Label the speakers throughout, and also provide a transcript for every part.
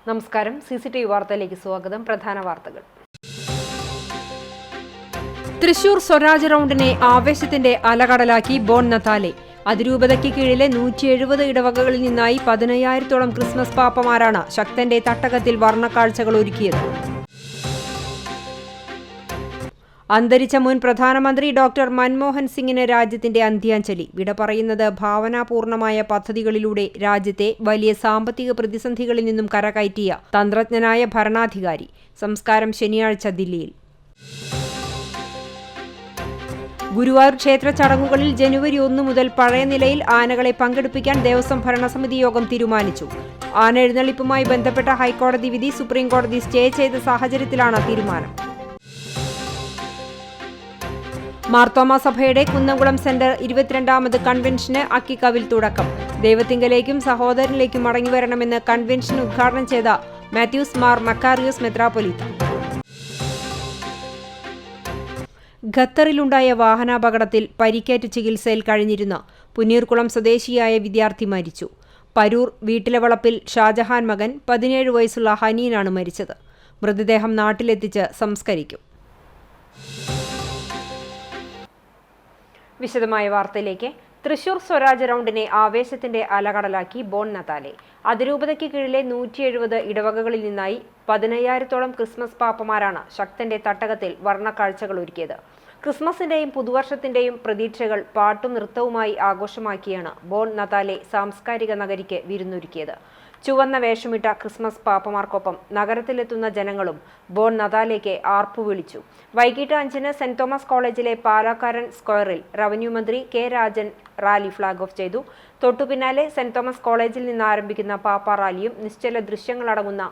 Speaker 1: നമസ്കാരം. CCTV വാർത്തയിലേക്ക് സ്വാഗതം. പ്രധാന വാർത്തകൾ. തൃശൂർ സ്വരാജ് റൗണ്ടിനെ ആവേശത്തിന്റെ അലകടലാക്കി ബോൺ നതാലെ. അതിരൂപതയ്ക്ക് കീഴിലെ 170 ഇടവകകളിൽ നിന്നായി 10,000-ഓളം ക്രിസ്മസ് പാപ്പമാരാണ് ശക്തന്റെ തട്ടകത്തിൽ വർണ്ണക്കാഴ്ചകൾ ഒരുക്കിയത്. അന്തരിച്ച മുൻ പ്രധാനമന്ത്രി ഡോക്ടർ മൻമോഹൻ സിംഗിന് രാജ്യത്തിന്റെ അന്ത്യാഞ്ജലി. വിട പറയുന്നത് ഭാവനാപൂർണമായ പദ്ധതികളിലൂടെ രാജ്യത്തെ വലിയ സാമ്പത്തിക പ്രതിസന്ധികളിൽ നിന്നും കരകയറ്റിയ തന്ത്രജ്ഞനായ ഭരണാധികാരി. സംസ്കാരം ശനിയാഴ്ച ദില്ലിയിൽ. ഗുരുവായൂർ ക്ഷേത്ര ചടങ്ങുകളിൽ ജനുവരി 1 മുതൽ പഴയ നിലയിൽ ആനകളെ പങ്കെടുപ്പിക്കാൻ ദേവസ്വം ഭരണസമിതി യോഗം തീരുമാനിച്ചു. ആന എഴുന്നള്ളിപ്പുമായി ബന്ധപ്പെട്ട ഹൈക്കോടതി വിധി സുപ്രീംകോടതി സ്റ്റേ ചെയ്ത സാഹചര്യത്തിലാണ് തീരുമാനം. മാർത്തോമാ സഭയുടെ കുന്നംകുളം സെന്റർ 22ാമത് കൺവെൻഷന് അക്കിക്കാവിൽ തുടക്കം. ദൈവത്തിങ്കലേക്കും സഹോദരനിലേക്കും മടങ്ങിവരണമെന്ന് കൺവെൻഷൻ ഉദ്ഘാടനം ചെയ്ത മാത്യൂസ് മാർ മക്കാറിയോസ് മെത്രാപ്പൊലീത്ത. ഖത്തറിലുണ്ടായ വാഹനാപകടത്തിൽ പരിക്കേറ്റ് ചികിത്സയിൽ കഴിഞ്ഞിരുന്ന പുന്നീർകുളം സ്വദേശിയായ വിദ്യാർത്ഥി മരിച്ചു. പരൂർ വീട്ടിലവളപ്പിൽ ഷാജഹാൻ മകൻ 17 വയസ്സുള്ള ഹനീനാണ് മരിച്ചത്. മൃതദേഹം നാട്ടിലെത്തിച്ച് സംസ്കരിക്കും. വിശദമായ വാർത്തയിലേക്ക്. തൃശൂർ സ്വരാജ് റൗണ്ടിനെ ആവേശത്തിന്റെ അലകടലാക്കി ബോൺ നതാലെ. അതിരൂപതയ്ക്ക് കീഴിലെ 170 ഇടവകകളിൽ നിന്നായി 10,000-ഓളം ക്രിസ്മസ് പാപ്പമാരാണ് ശക്തന്റെ തട്ടകത്തിൽ വർണ്ണക്കാഴ്ചകൾ ഒരുക്കിയത്. ക്രിസ്മസിന്റെയും പുതുവർഷത്തിന്റെയും പ്രതീക്ഷകൾ പാട്ടും നൃത്തവുമായി ആഘോഷമാക്കിയാണ് ബോൺ നതാലെ സാംസ്കാരിക നഗരിക്ക് വിരുന്നൊരുക്കിയത്. ചുവന്ന വേഷമിട്ട ക്രിസ്മസ് പാപ്പമാർക്കൊപ്പം നഗരത്തിലെത്തുന്ന ജനങ്ങളും ബോൺ നതാലേക്ക് ആർപ്പു വിളിച്ചു. വൈകിട്ട് 5-ന് സെന്റ് തോമസ് കോളേജിലെ പാലാക്കാരൻ സ്ക്വയറിൽ റവന്യൂ മന്ത്രി K Rajan rally flag off ചെയ്തു. തൊട്ടുപിന്നാലെ സെന്റ് തോമസ് കോളേജിൽ നിന്ന് ആരംഭിക്കുന്ന പാപ്പ റാലിയും നിശ്ചല ദൃശ്യങ്ങളടങ്ങുന്ന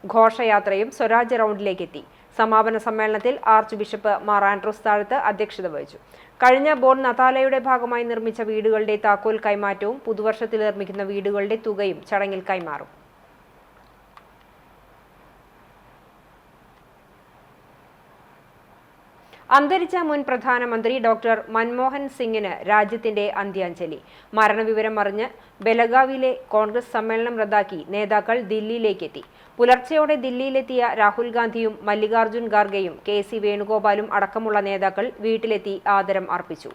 Speaker 1: ഘോഷയാത്രയും സ്വരാജ് റൗണ്ടിലേക്കെത്തി. സമാപന സമ്മേളനത്തിൽ ആർച്ച് ബിഷപ്പ് മാർ ആൻഡ്രോസ് താഴത്ത് അധ്യക്ഷത വഹിച്ചു. കഴിഞ്ഞ ബോൺ നതാലയുടെ ഭാഗമായി നിർമ്മിച്ച വീടുകളുടെ താക്കോൽ കൈമാറ്റവും പുതുവർഷത്തിൽ നിർമ്മിക്കുന്ന വീടുകളുടെ തുകയും ചടങ്ങിൽ കൈമാറും. അന്തരിച്ച മുൻ പ്രധാനമന്ത്രി ഡോക്ടർ മൻമോഹൻ സിംഗിന് രാജ്യത്തിന്റെ അന്ത്യാഞ്ജലി. മരണവിവരം അറിഞ്ഞ് ബെലഗാവിലെ കോൺഗ്രസ് സമ്മേളനം റദ്ദാക്കി നേതാക്കൾ ദില്ലിയിലേക്കെത്തി. പുലർച്ചെയോടെ ദില്ലിയിലെത്തിയ രാഹുൽ ഗാന്ധിയും മല്ലികാർജുൻ ഖാർഗെയും KC വേണുഗോപാലും അടക്കമുള്ള നേതാക്കൾ വീട്ടിലെത്തി ആദരം അർപ്പിച്ചു.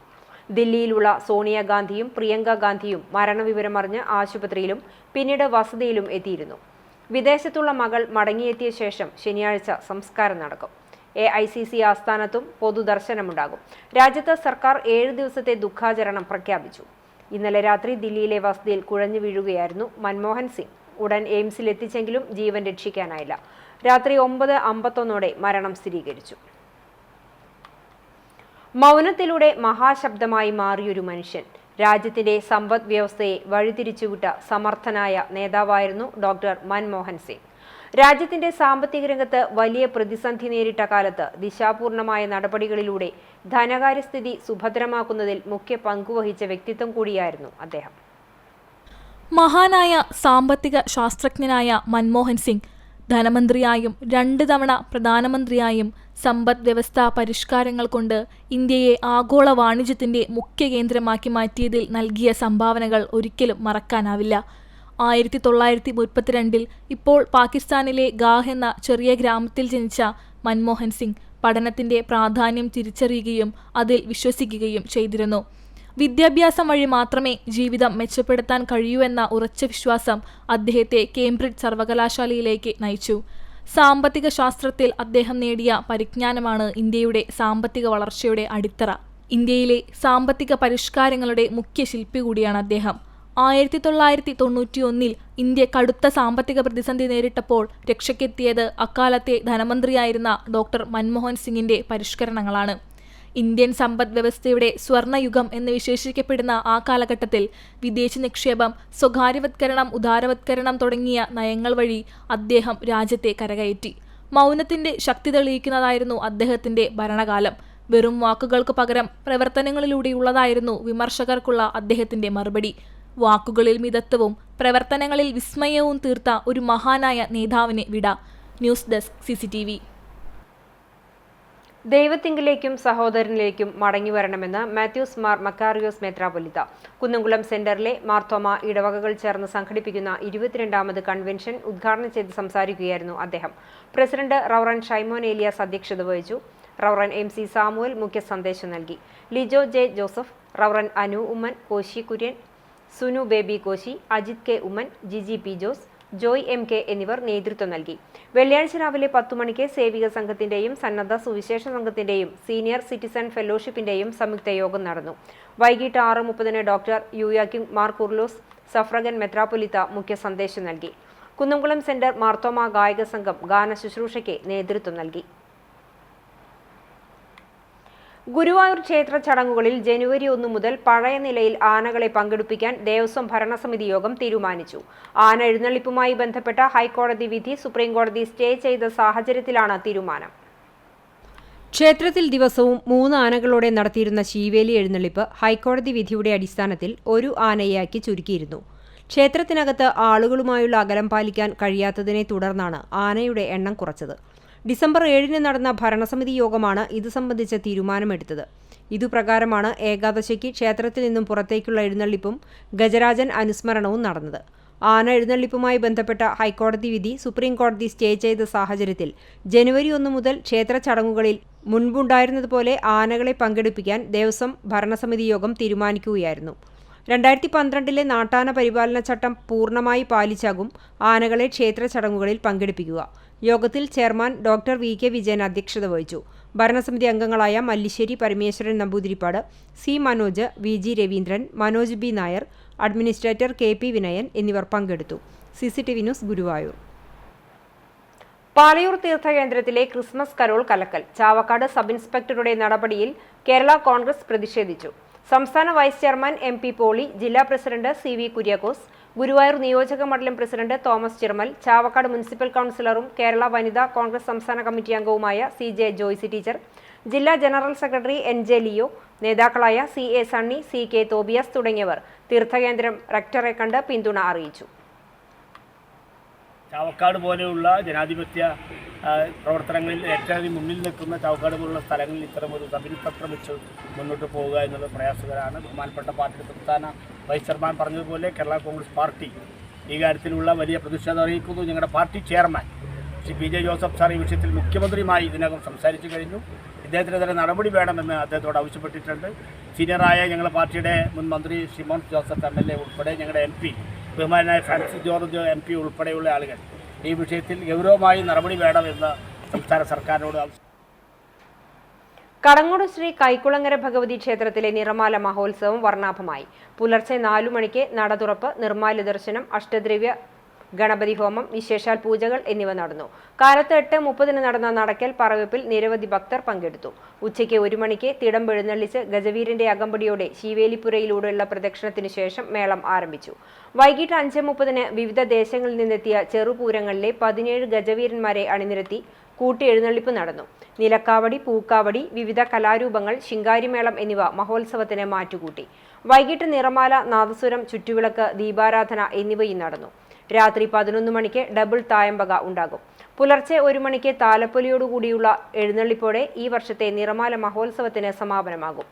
Speaker 1: ദില്ലിയിലുള്ള സോണിയാഗാന്ധിയും പ്രിയങ്ക ഗാന്ധിയും മരണവിവരമറിഞ്ഞ് ആശുപത്രിയിലും പിന്നീട് വസതിയിലും എത്തിയിരുന്നു. വിദേശത്തുള്ള മകൾ മടങ്ങിയെത്തിയ ശേഷം ശനിയാഴ്ച സംസ്കാരം നടക്കും. AICC ആസ്ഥാനത്തും പൊതുദർശനമുണ്ടാകും. രാജ്യത്ത് സർക്കാർ 7 ദിവസത്തെ ദുഃഖാചരണം പ്രഖ്യാപിച്ചു. ഇന്നലെ രാത്രി ദില്ലിയിലെ വസതിയിൽ കുഴഞ്ഞു വീഴുകയായിരുന്നു മൻമോഹൻ സിംഗ്. ഉടൻ എയിംസിൽ എത്തിച്ചെങ്കിലും ജീവൻ രക്ഷിക്കാനായില്ല. രാത്രി 9:51 മരണം സ്ഥിരീകരിച്ചു. മൗനത്തിലൂടെ മഹാശബ്ദമായി മാറിയൊരു മനുഷ്യൻ. രാജ്യത്തിന്റെ സമ്പദ് വ്യവസ്ഥയെ വഴിതിരിച്ചുവിട്ട സമർത്ഥനായ നേതാവായിരുന്നു ഡോക്ടർ മൻമോഹൻ സിംഗ്. രാജ്യത്തിന്റെ സാമ്പത്തിക രംഗത്ത് വലിയ പ്രതിസന്ധി നേരിട്ട കാലത്ത് ദിശാപൂർണമായ നടപടികളിലൂടെ ധനകാര്യസ്ഥിതി സുഭദ്രമാക്കുന്നതിൽ മുഖ്യ പങ്കുവഹിച്ച വ്യക്തിത്വം കൂടിയായിരുന്നു അദ്ദേഹം.
Speaker 2: മഹാനായ സാമ്പത്തിക ശാസ്ത്രജ്ഞനായ മൻമോഹൻ സിംഗ് ധനമന്ത്രിയായും 2 തവണ പ്രധാനമന്ത്രിയായും സമ്പദ് വ്യവസ്ഥാ പരിഷ്കാരങ്ങൾ കൊണ്ട് ഇന്ത്യയെ ആഗോള വാണിജ്യത്തിന്റെ മുഖ്യ കേന്ദ്രമാക്കി മാറ്റിയതിൽ നൽകിയ സംഭാവനകൾ ഒരിക്കലും മറക്കാനാവില്ല. 1932 ഇപ്പോൾ പാകിസ്ഥാനിലെ ഗാഹ് എന്ന ചെറിയ ഗ്രാമത്തിൽ ജനിച്ച മൻമോഹൻ സിംഗ് പഠനത്തിന്റെ പ്രാധാന്യം തിരിച്ചറിയുകയും അതിൽ വിശ്വസിക്കുകയും ചെയ്തിരുന്നു. വിദ്യാഭ്യാസം വഴി മാത്രമേ ജീവിതം മെച്ചപ്പെടുത്താൻ കഴിയൂ എന്ന ഉറച്ച വിശ്വാസം അദ്ദേഹത്തെ കേംബ്രിഡ്ജ് സർവകലാശാലയിലേക്ക് നയിച്ചു. സാമ്പത്തിക ശാസ്ത്രത്തിൽ അദ്ദേഹം നേടിയ പരിജ്ഞാനമാണ് ഇന്ത്യയുടെ സാമ്പത്തിക വളർച്ചയുടെ അടിത്തറ. ഇന്ത്യയിലെ സാമ്പത്തിക പരിഷ്കാരങ്ങളുടെ മുഖ്യ ശില്പി കൂടിയാണ് അദ്ദേഹം. 1991 ഇന്ത്യ കടുത്ത സാമ്പത്തിക പ്രതിസന്ധി നേരിട്ടപ്പോൾ രക്ഷയ്ക്കെത്തിയത് അക്കാലത്തെ ധനമന്ത്രിയായിരുന്ന ഡോക്ടർ മൻമോഹൻ സിംഗിന്റെ പരിഷ്കരണങ്ങളാണ്. ഇന്ത്യൻ സമ്പദ് വ്യവസ്ഥയുടെ സ്വർണ്ണയുഗം എന്ന് വിശേഷിക്കപ്പെടുന്ന ആ കാലഘട്ടത്തിൽ വിദേശ നിക്ഷേപം, സ്വകാര്യവത്കരണം, ഉദാരവത്കരണം തുടങ്ങിയ നയങ്ങൾ വഴി അദ്ദേഹം രാജ്യത്തെ കരകയറ്റി. മൗനത്തിന്റെ ശക്തി തെളിയിക്കുന്നതായിരുന്നു അദ്ദേഹത്തിന്റെ ഭരണകാലം. വെറും വാക്കുകൾക്ക് പകരം പ്രവർത്തനങ്ങളിലൂടെയുള്ളതായിരുന്നു വിമർശകർക്കുള്ള അദ്ദേഹത്തിന്റെ മറുപടി. വാക്കുകളിൽ മിതത്വവും പ്രവർത്തനങ്ങളിൽ വിസ്മയവും തീർത്ത ഒരു മഹാനായ നേതാവിനെ വിട. News desk CCTV.
Speaker 1: ദൈവത്തിങ്കിലേക്കും സഹോദരനിലേക്കും മടങ്ങിവരണമെന്ന് മാത്യൂസ് മാർ മക്കാറിയോസ് മെത്രാപൊലിത്ത കുന്നംകുളം സെന്ററിലെ മാർത്തോമ ഇടവകകൾ ചേർന്ന് സംഘടിപ്പിക്കുന്ന 22ാമത് കൺവെൻഷൻ ഉദ്ഘാടനം ചെയ്ത് സംസാരിക്കുകയായിരുന്നു അദ്ദേഹം. പ്രസിഡന്റ് റവറൻ ഷൈമോൻ ഏലിയാസ് അധ്യക്ഷത വഹിച്ചു. റവറൻ MC സാമുവൽ മുഖ്യ സന്ദേശം നൽകി. Lijo J Joseph, reverend Anu Oommen, Koshy Kurian, Sunu Baby Koshy, Ajith K Oommen, Jiji P Jose, Joy MK എന്നിവർ നേതൃത്വം നൽകി. വെള്ളിയാഴ്ച രാവിലെ 10 മണിക്ക് സേവിക സംഘത്തിന്റെയും സന്നദ്ധ സുവിശേഷ സംഘത്തിന്റെയും സീനിയർ സിറ്റിസൺ ഫെലോഷിപ്പിന്റെയും സംയുക്ത യോഗം നടന്നു. വൈകിട്ട് 6:30 ഡോക്ടർ യൂയാക്കിം മാർ കുർലോസ് സഫ്രഗൻ മെത്രാപൊലിത്ത മുഖ്യ സന്ദേശം നൽകി. കുന്നംകുളം സെന്റർ മാർത്തോമ ഗായക സംഘം ഗാന ശുശ്രൂഷയ്ക്ക് നേതൃത്വം നൽകി. ഗുരുവായൂർ ക്ഷേത്ര ചടങ്ങുകളിൽ ജനുവരി 1 മുതൽ പഴയ നിലയിൽ ആനകളെ പങ്കെടുപ്പിക്കാൻ ദേവസ്വം ഭരണസമിതി യോഗം തീരുമാനിച്ചു. ആന എഴുന്നള്ളിപ്പുമായി ബന്ധപ്പെട്ട ഹൈക്കോടതി വിധി സുപ്രീംകോടതി സ്റ്റേ ചെയ്ത സാഹചര്യത്തിലാണ് തീരുമാനം. ക്ഷേത്രത്തിൽ ദിവസവും 3 ആനകളോടെ നടത്തിയിരുന്ന ശീവേലി എഴുന്നള്ളിപ്പ് ഹൈക്കോടതി വിധിയുടെ അടിസ്ഥാനത്തിൽ 1 ആനയാക്കി ചുരുക്കിയിരുന്നു. ക്ഷേത്രത്തിനകത്ത് ആളുകളുമായുള്ള അകലം പാലിക്കാൻ കഴിയാത്തതിനെ തുടർന്നാണ് ആനയുടെ എണ്ണം കുറച്ചത്. ഡിസംബർ 7 നടന്ന ഭരണസമിതി യോഗമാണ് ഇത് സംബന്ധിച്ച തീരുമാനമെടുത്തത്. ഇതുപ്രകാരമാണ് ഏകാദശിക്ക് ക്ഷേത്രത്തിൽ നിന്നും പുറത്തേക്കുള്ള എഴുന്നള്ളിപ്പും ഗജരാജൻ അനുസ്മരണവും നടന്നത്. ആന എഴുന്നള്ളിപ്പുമായി ബന്ധപ്പെട്ട ഹൈക്കോടതി വിധി സുപ്രീംകോടതി സ്റ്റേ ചെയ്ത സാഹചര്യത്തിൽ ജനുവരി 1 മുതൽ ക്ഷേത്ര ചടങ്ങുകളിൽ മുൻപുണ്ടായിരുന്നതുപോലെ ആനകളെ പങ്കെടുപ്പിക്കാൻ ദേവസ്വം ഭരണസമിതി യോഗം തീരുമാനിക്കുകയായിരുന്നു. 2012 നാട്ടാന പരിപാലന ചട്ടം പൂർണ്ണമായി പാലിച്ചാകും ആനകളെ ക്ഷേത്ര ചടങ്ങുകളിൽ പങ്കെടുപ്പിക്കുക. യോഗത്തിൽ ചെയർമാൻ ഡോക്ടർ VK വിജയൻ അധ്യക്ഷത വഹിച്ചു. ഭരണസമിതി അംഗങ്ങളായ Mallissery Parameswaran Namboodiripad, C Manoj, VG Raveendran, Manoj B Nair, administrator KP Vinayan എന്നിവർ പങ്കെടുത്തു. CCTV news Guruvayur. പാലയൂർ തീർത്ഥകേന്ദ്രത്തിലെ ക്രിസ്മസ് കരോൾ കലക്കൽ. ചാവക്കാട് സബ് ഇൻസ്പെക്ടറുടെ നടപടിയിൽ കേരള കോൺഗ്രസ് പ്രതിഷേധിച്ചു. സംസ്ഥാന വൈസ് ചെയർമാൻ MP പോളി, ജില്ലാ പ്രസിഡന്റ് CV കുര്യാക്കോസ്, ഗുരുവായൂർ നിയോജക മണ്ഡലം പ്രസിഡന്റ് തോമസ് ചിറമൽ, ചാവക്കാട് മുനിസിപ്പൽ കൗൺസിലറും കേരള വനിതാ കോൺഗ്രസ് സംസ്ഥാന കമ്മിറ്റി അംഗവുമായ CJ ജോയ്സി ടീച്ചർ, ജില്ലാ ജനറൽ സെക്രട്ടറി NJ ലിയോ, നേതാക്കളായ CA സണ്ണി, CK തോബിയാസ് തുടങ്ങിയവർ തീർത്ഥകേന്ദ്രം റെക്ടറെ കണ്ട് പിന്തുണ അറിയിച്ചു.
Speaker 3: ചാവക്കാട് പോലെയുള്ള ജനാധിപത്യ പ്രവർത്തനങ്ങളിൽ ഏറ്റവും മുന്നിൽ നിൽക്കുന്ന ചാവക്കാട് പോലുള്ള സ്ഥലങ്ങളിൽ ഇത്തരമൊരു സബ് ഇൻസ്പെക്ടർ വെച്ച് മുന്നോട്ട് പോവുക എന്നുള്ളത് പ്രയാസകരമാണ്. ബഹുമാനപ്പെട്ട പാർട്ടിയുടെ സംസ്ഥാന വൈസ് ചെയർമാൻ പറഞ്ഞതുപോലെ കേരള കോൺഗ്രസ് പാർട്ടി ഈ കാര്യത്തിലുള്ള വലിയ പ്രതിഷേധം അറിയിക്കുന്നു. ഞങ്ങളുടെ party chairman Shri PJ Joseph sir ഈ വിഷയത്തിൽ മുഖ്യമന്ത്രിയുമായി ഇതിനകം സംസാരിച്ചു കഴിഞ്ഞു. ഇദ്ദേഹത്തിനെതിരെ നടപടി വേണമെന്ന് അദ്ദേഹത്തോട് ആവശ്യപ്പെട്ടിട്ടുണ്ട്. സീനിയറായ ഞങ്ങളുടെ പാർട്ടിയുടെ മുൻ മന്ത്രി ഷിമോൻ ജോസഫ് MLA ഉൾപ്പെടെ ഞങ്ങളുടെ MP ബഹുമാനായ ഫ്രാൻസിസ് ജോർജ് MP ഉൾപ്പെടെയുള്ള ആളുകൾ ഈ വിഷയത്തിൽ ഗൗരവമായി നടപടി വേണമെന്ന് സംസ്ഥാന സർക്കാരിനോട് ആവശ്യം.
Speaker 1: കടങ്ങോട് ശ്രീ കൈക്കുളങ്ങര ഭഗവതി ക്ഷേത്രത്തിലെ നിറമാല മഹോത്സവം വർണ്ണാഭമായി. പുലർച്ചെ 4 മണിക്ക് നട തുറപ്പ്, നിർമ്മാല്യ ദർശനം, അഷ്ടദ്രവ്യ ഗണപതി ഹോമം, വിശേഷാൽ പൂജകൾ എന്നിവ നടന്നു. കാലത്ത് 8:30 നടന്ന നടക്കൽ പറവെപ്പിൽ നിരവധി ഭക്തർ പങ്കെടുത്തു. ഉച്ചയ്ക്ക് 1 മണിക്ക് തിടം എഴുന്നള്ളിച്ച് ഗജവീരന്റെ അകമ്പടിയോടെ ശീവേലിപ്പുരയിലൂടെയുള്ള പ്രദക്ഷിണത്തിനു ശേഷം മേളം ആരംഭിച്ചു. വൈകിട്ട് 5:30 വിവിധ ദേശങ്ങളിൽ നിന്നെത്തിയ ചെറുപൂരങ്ങളിലെ 17 ഗജവീരന്മാരെ അണിനിരത്തി കൂട്ടി എഴുന്നള്ളിപ്പ് നടന്നു. നിലക്കാവടി, പൂക്കാവടി, വിവിധ കലാരൂപങ്ങൾ, ശിങ്കാരിമേളം എന്നിവ മഹോത്സവത്തിന് മാറ്റുകൂട്ടി. വൈകിട്ട് നിറമാല, നാദസ്വരം, ചുറ്റുവിളക്ക്, ദീപാരാധന എന്നിവയും നടന്നു. രാത്രി 11 മണിക്ക് ഡബിൾ തായമ്പക ഉണ്ടാകും. പുലർച്ചെ 1 മണിക്ക് താലപ്പൊലിയോടുകൂടിയുള്ള എഴുന്നള്ളിപ്പോടെ ഈ വർഷത്തെ നിറമാല മഹോത്സവത്തിന് സമാപനമാകും.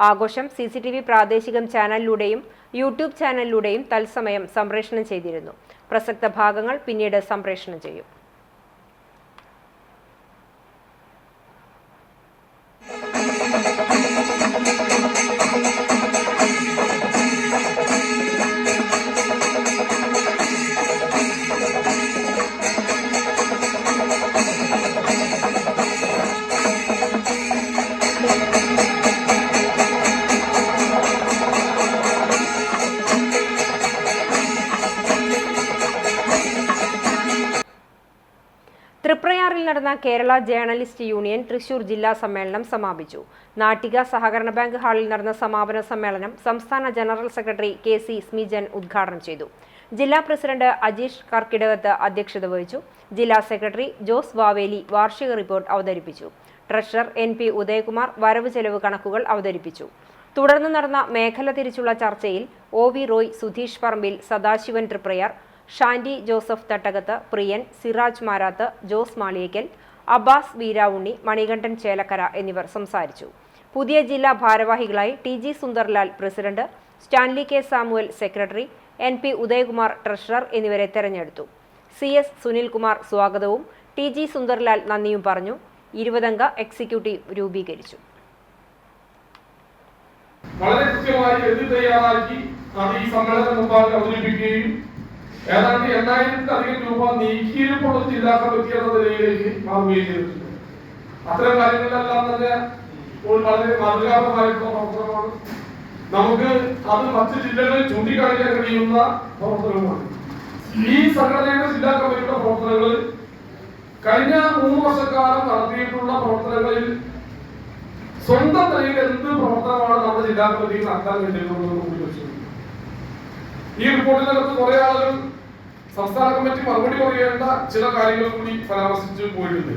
Speaker 1: ആഘോഷം CCTV പ്രാദേശികം ചാനലിലൂടെയും YouTube ചാനലിലൂടെയും തത്സമയം സംപ്രേഷണം ചെയ്തിരുന്നു. പ്രസക്ത ഭാഗങ്ങൾ പിന്നീട് സംപ്രേഷണം ചെയ്യും. തൃപ്രയാറിൽ നടന്ന കേരള ജേർണലിസ്റ്റ് യൂണിയൻ തൃശൂർ ജില്ലാ സമ്മേളനം സമാപിച്ചു. നാട്ടിക സഹകരണ ബാങ്ക് ഹാളിൽ നടന്ന സമാപന സമ്മേളനം സംസ്ഥാന ജനറൽ സെക്രട്ടറി KC സ്മിജൻ ഉദ്ഘാടനം ചെയ്തു. ജില്ലാ പ്രസിഡന്റ് അജീഷ് കർക്കിടകത്ത് അധ്യക്ഷത വഹിച്ചു. ജില്ലാ സെക്രട്ടറി ജോസ് വാവേലി വാർഷിക റിപ്പോർട്ട് അവതരിപ്പിച്ചു. ട്രഷറർ NP ഉദയകുമാർ വരവ് ചെലവ് കണക്കുകൾ അവതരിപ്പിച്ചു. തുടർന്ന് നടന്ന മേഖല തിരിച്ചുള്ള ചർച്ചയിൽ OV റോയ്, സുധീഷ് പറമ്പിൽ, സദാശിവൻ തൃപ്രയാർ, ഷാൻഡി ജോസഫ് തട്ടകത്ത്, പ്രിയൻ, സിറാജ് മാരാത്ത്, ജോസ് മാളിയേക്കൽ, അബ്ബാസ് വീരാവുണ്ണി, മണികണ്ഠൻ ചേലക്കര എന്നിവർ സംസാരിച്ചു. പുതിയ ജില്ലാ ഭാരവാഹികളായി TG Sunderlal president, Stanley K Samuel secretary, NP Udayakumar treasurer എന്നിവരെ തെരഞ്ഞെടുത്തു. CS സുനിൽകുമാർ സ്വാഗതവും TG സുന്ദർലാൽ നന്ദിയും പറഞ്ഞു. 20-അംഗ എക്സിക്യൂട്ടീവ് രൂപീകരിച്ചു.
Speaker 4: വളരെ കൃത്യമായി എഴുതി തയ്യാറാക്കി അത് ഈ സമ്മേളനം മുമ്പാകെ അവതരിപ്പിക്കുകയും ഏതാണ്ട് 8000-ലധികം രൂപ നീക്കിയിരിപ്പുള്ള ജില്ലാ കമ്മിറ്റി എന്ന നിലയിലേക്ക് മാറുകയും ചെയ്തിട്ടുണ്ട്. അത്തരം കാര്യങ്ങളിലെല്ലാം തന്നെ വളരെ മാതൃകാപരമായിട്ടുള്ള പ്രവർത്തനമാണ്. നമുക്ക് അത് മറ്റ് ജില്ലകളിൽ ചൂണ്ടിക്കാണിക്കാൻ കഴിയുന്ന പ്രവർത്തനമാണ്. ഈ സംഘടനയുടെ ജില്ലാ കമ്മിറ്റിയുടെ പ്രവർത്തനങ്ങൾ കഴിഞ്ഞ 3 വർഷക്കാലം നടത്തിയിട്ടുള്ള പ്രവർത്തനങ്ങളിൽ സ്വന്തം നിലയിൽ എന്ത് പ്രവർത്തനമാണ് നമ്മുടെ ജില്ലാ കമ്മിറ്റിയിൽ നടത്താൻ വേണ്ടിയിട്ടുള്ളതെന്ന് കൂടി വെച്ചു. ഈ റിപ്പോർട്ടിനകത്ത് കുറെ ആളുകൾ സംസ്ഥാന കമ്മിറ്റി മറുപടി പറയേണ്ട ചില കാര്യങ്ങൾ കൂടി പരാമർശിച്ചു പോയിട്ടുണ്ട്.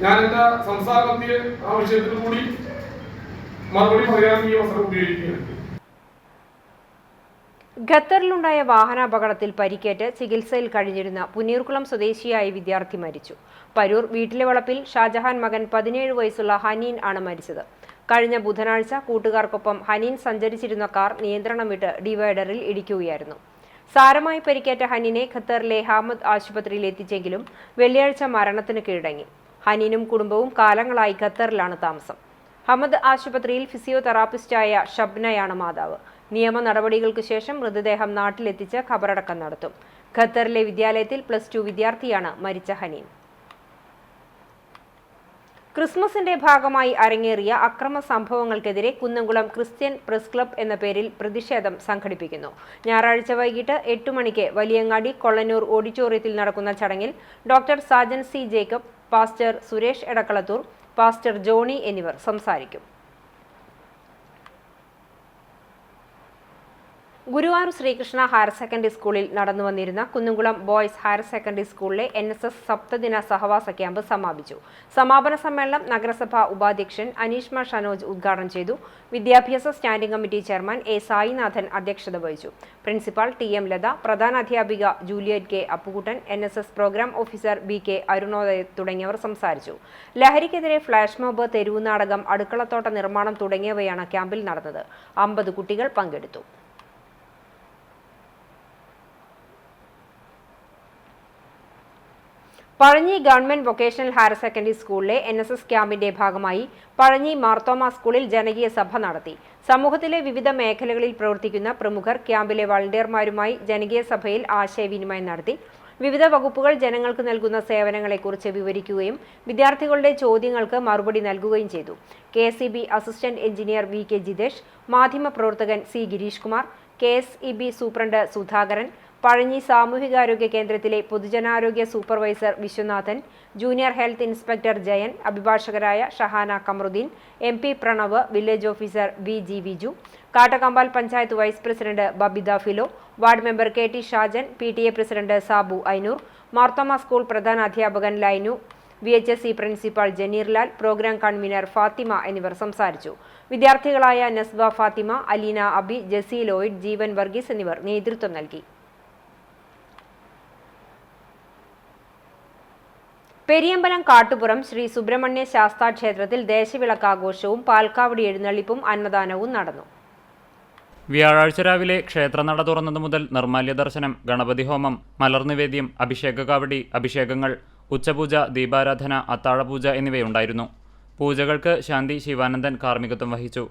Speaker 4: ഞാൻ എന്റെ സംസ്ഥാന കമ്മിറ്റിയെ ആ വിഷയത്തിൽ കൂടി മറുപടി പറയാൻ ഈ അവസരം ഉപയോഗിക്കുകയാണ്.
Speaker 1: ഖത്തറിലുണ്ടായ വാഹനാപകടത്തിൽ പരിക്കേറ്റ് ചികിത്സയിൽ കഴിഞ്ഞിരുന്ന പുന്നീർകുളം സ്വദേശിയായ വിദ്യാർത്ഥി മരിച്ചു. പരൂർ വീട്ടിലെ വളപ്പിൽ ഷാജഹാൻ മകൻ 17 വയസ്സുള്ള ഹനീൻ ആണ് മരിച്ചത്. കഴിഞ്ഞ ബുധനാഴ്ച കൂട്ടുകാർക്കൊപ്പം ഹനീൻ സഞ്ചരിച്ചിരുന്ന കാർ നിയന്ത്രണം വിട്ട് ഡിവൈഡറിൽ ഇടിക്കുകയായിരുന്നു. സാരമായി പരിക്കേറ്റ ഹനീനെ ഖത്തറിലെ ഹാമദ് ആശുപത്രിയിൽ എത്തിച്ചെങ്കിലും വെള്ളിയാഴ്ച മരണത്തിന് കീഴടങ്ങി. ഹനീനും കുടുംബവും കാലങ്ങളായി ഖത്തറിലാണ് താമസം. ഹമദ് ആശുപത്രിയിൽ ഫിസിയോതെറാപ്പിസ്റ്റായ ഷബ്നയാണ് മാതാവ്. നിയമ നടപടികൾക്ക് ശേഷം മൃതദേഹം നാട്ടിലെത്തിച്ച് ഖബറടക്കം നടത്തും. ഖത്തറിലെ വിദ്യാലയത്തിൽ +2 വിദ്യാർത്ഥിയാണ് മരിച്ച ഹനീൻ. ക്രിസ്മസിന്റെ ഭാഗമായി അരങ്ങേറിയ അക്രമ സംഭവങ്ങൾക്കെതിരെ കുന്നംകുളം ക്രിസ്ത്യൻ പ്രസ് ക്ലബ് എന്ന പേരിൽ പ്രതിഷേധം സംഘടിപ്പിക്കുന്നു. ഞായറാഴ്ച വൈകിട്ട് 8 മണിക്ക് വലിയങ്ങാടി കൊള്ളന്നൂർ ഓഡിറ്റോറിയത്തിൽ നടക്കുന്ന ചടങ്ങിൽ doctor Sajan C Jacob, pastor Suresh Edakkalathur, pastor Johny എന്നിവർ സംസാരിക്കും. ഗുരുവായൂർ ശ്രീകൃഷ്ണ ഹയർ സെക്കൻഡറി സ്കൂളിൽ നടന്നുവന്നിരുന്ന കുന്നംകുളം ബോയ്സ് ഹയർ സെക്കൻഡറി സ്കൂളിലെ NSS സപ്തദിന സഹവാസ ക്യാമ്പ് സമാപിച്ചു. സമാപന സമ്മേളനം നഗരസഭാ ഉപാധ്യക്ഷൻ അനീഷ്മ ഷനോജ് ഉദ്ഘാടനം ചെയ്തു. വിദ്യാഭ്യാസ standing committee chairman A Sainathan അധ്യക്ഷത വഹിച്ചു. പ്രിൻസിപ്പാൾ TM ലത, പ്രധാനാധ്യാപിക Juliet K Appukuttan, NSS programme officer BK Arunodaya തുടങ്ങിയവർ സംസാരിച്ചു. ലഹരിക്കെതിരെ ഫ്ലാഷ് മോബ്, തെരുവു നാടകം, അടുക്കളത്തോട്ട നിർമ്മാണം തുടങ്ങിയവയാണ് ക്യാമ്പിൽ നടന്നത്. 50 കുട്ടികൾ പങ്കെടുത്തു. Pazhanji government vocational higher secondary സ്കൂളിലെ NSS ക്യാമ്പിന്റെ ഭാഗമായി പഴഞ്ഞി മാർത്തോമ സ്കൂളിൽ ജനകീയ സഭ നടത്തി. സമൂഹത്തിലെ വിവിധ മേഖലകളിൽ പ്രവർത്തിക്കുന്ന പ്രമുഖർ ക്യാമ്പിലെ വളണ്ടിയർമാരുമായി ജനകീയ സഭയിൽ ആശയവിനിമയം നടത്തി. വിവിധ വകുപ്പുകൾ ജനങ്ങൾക്ക് നൽകുന്ന സേവനങ്ങളെക്കുറിച്ച് വിവരിക്കുകയും വിദ്യാർത്ഥികളുടെ ചോദ്യങ്ങൾക്ക് മറുപടി നൽകുകയും ചെയ്തു. KSEB assistant engineer VK Jithesh, മാധ്യമപ്രവർത്തകൻ C Gireesh Kumar, KSEB superintendent Sudhakaran, Pazhanji സാമൂഹികാരോഗ്യ കേന്ദ്രത്തിലെ പൊതുജനാരോഗ്യ supervisor Viswanathan, junior health inspector Jayan, അഭിഭാഷകരായ Shahana Kamaruddin, MP Pranav, village officer VG Viju, Kattakampal panchayat vice president Babitha Philo, ward member KT Shajan, PTA president Sabu Ainoor, Marthoma school പ്രധാനാധ്യാപകൻ Lainu, VHSE principal Janeerlal, programme convener Fathima എന്നിവർ സംസാരിച്ചു. വിദ്യാർത്ഥികളായ നസ്ബ ഫാത്തിമ, അലീന അബി, ജസി ലോയിഡ്, ജീവൻ വർഗീസ് എന്നിവർ നേതൃത്വം നൽകി. പെരിയമ്പലം കാട്ടുപുറം ശ്രീ സുബ്രഹ്മണ്യ ശാസ്താ ക്ഷേത്രത്തിൽ ദേശവിളക്കാഘോഷവും പാൽക്കാവടി എഴുന്നള്ളിപ്പും അന്നദാനവും നടന്നു.
Speaker 5: വ്യാഴാഴ്ച രാവിലെ ക്ഷേത്രനട തുറന്നതു മുതൽ നിർമ്മാല്യ ദർശനം, ഗണപതി ഹോമം, മലർനിവേദ്യം, അഭിഷേക കാവടി, അഭിഷേകങ്ങൾ, ഉച്ചപൂജ, ദീപാരാധന, അത്താഴപൂജ എന്നിവയുണ്ടായിരുന്നു. പൂജകൾക്ക് ശാന്തി ശിവാനന്ദൻ കാർമ്മികത്വം വഹിച്ചു.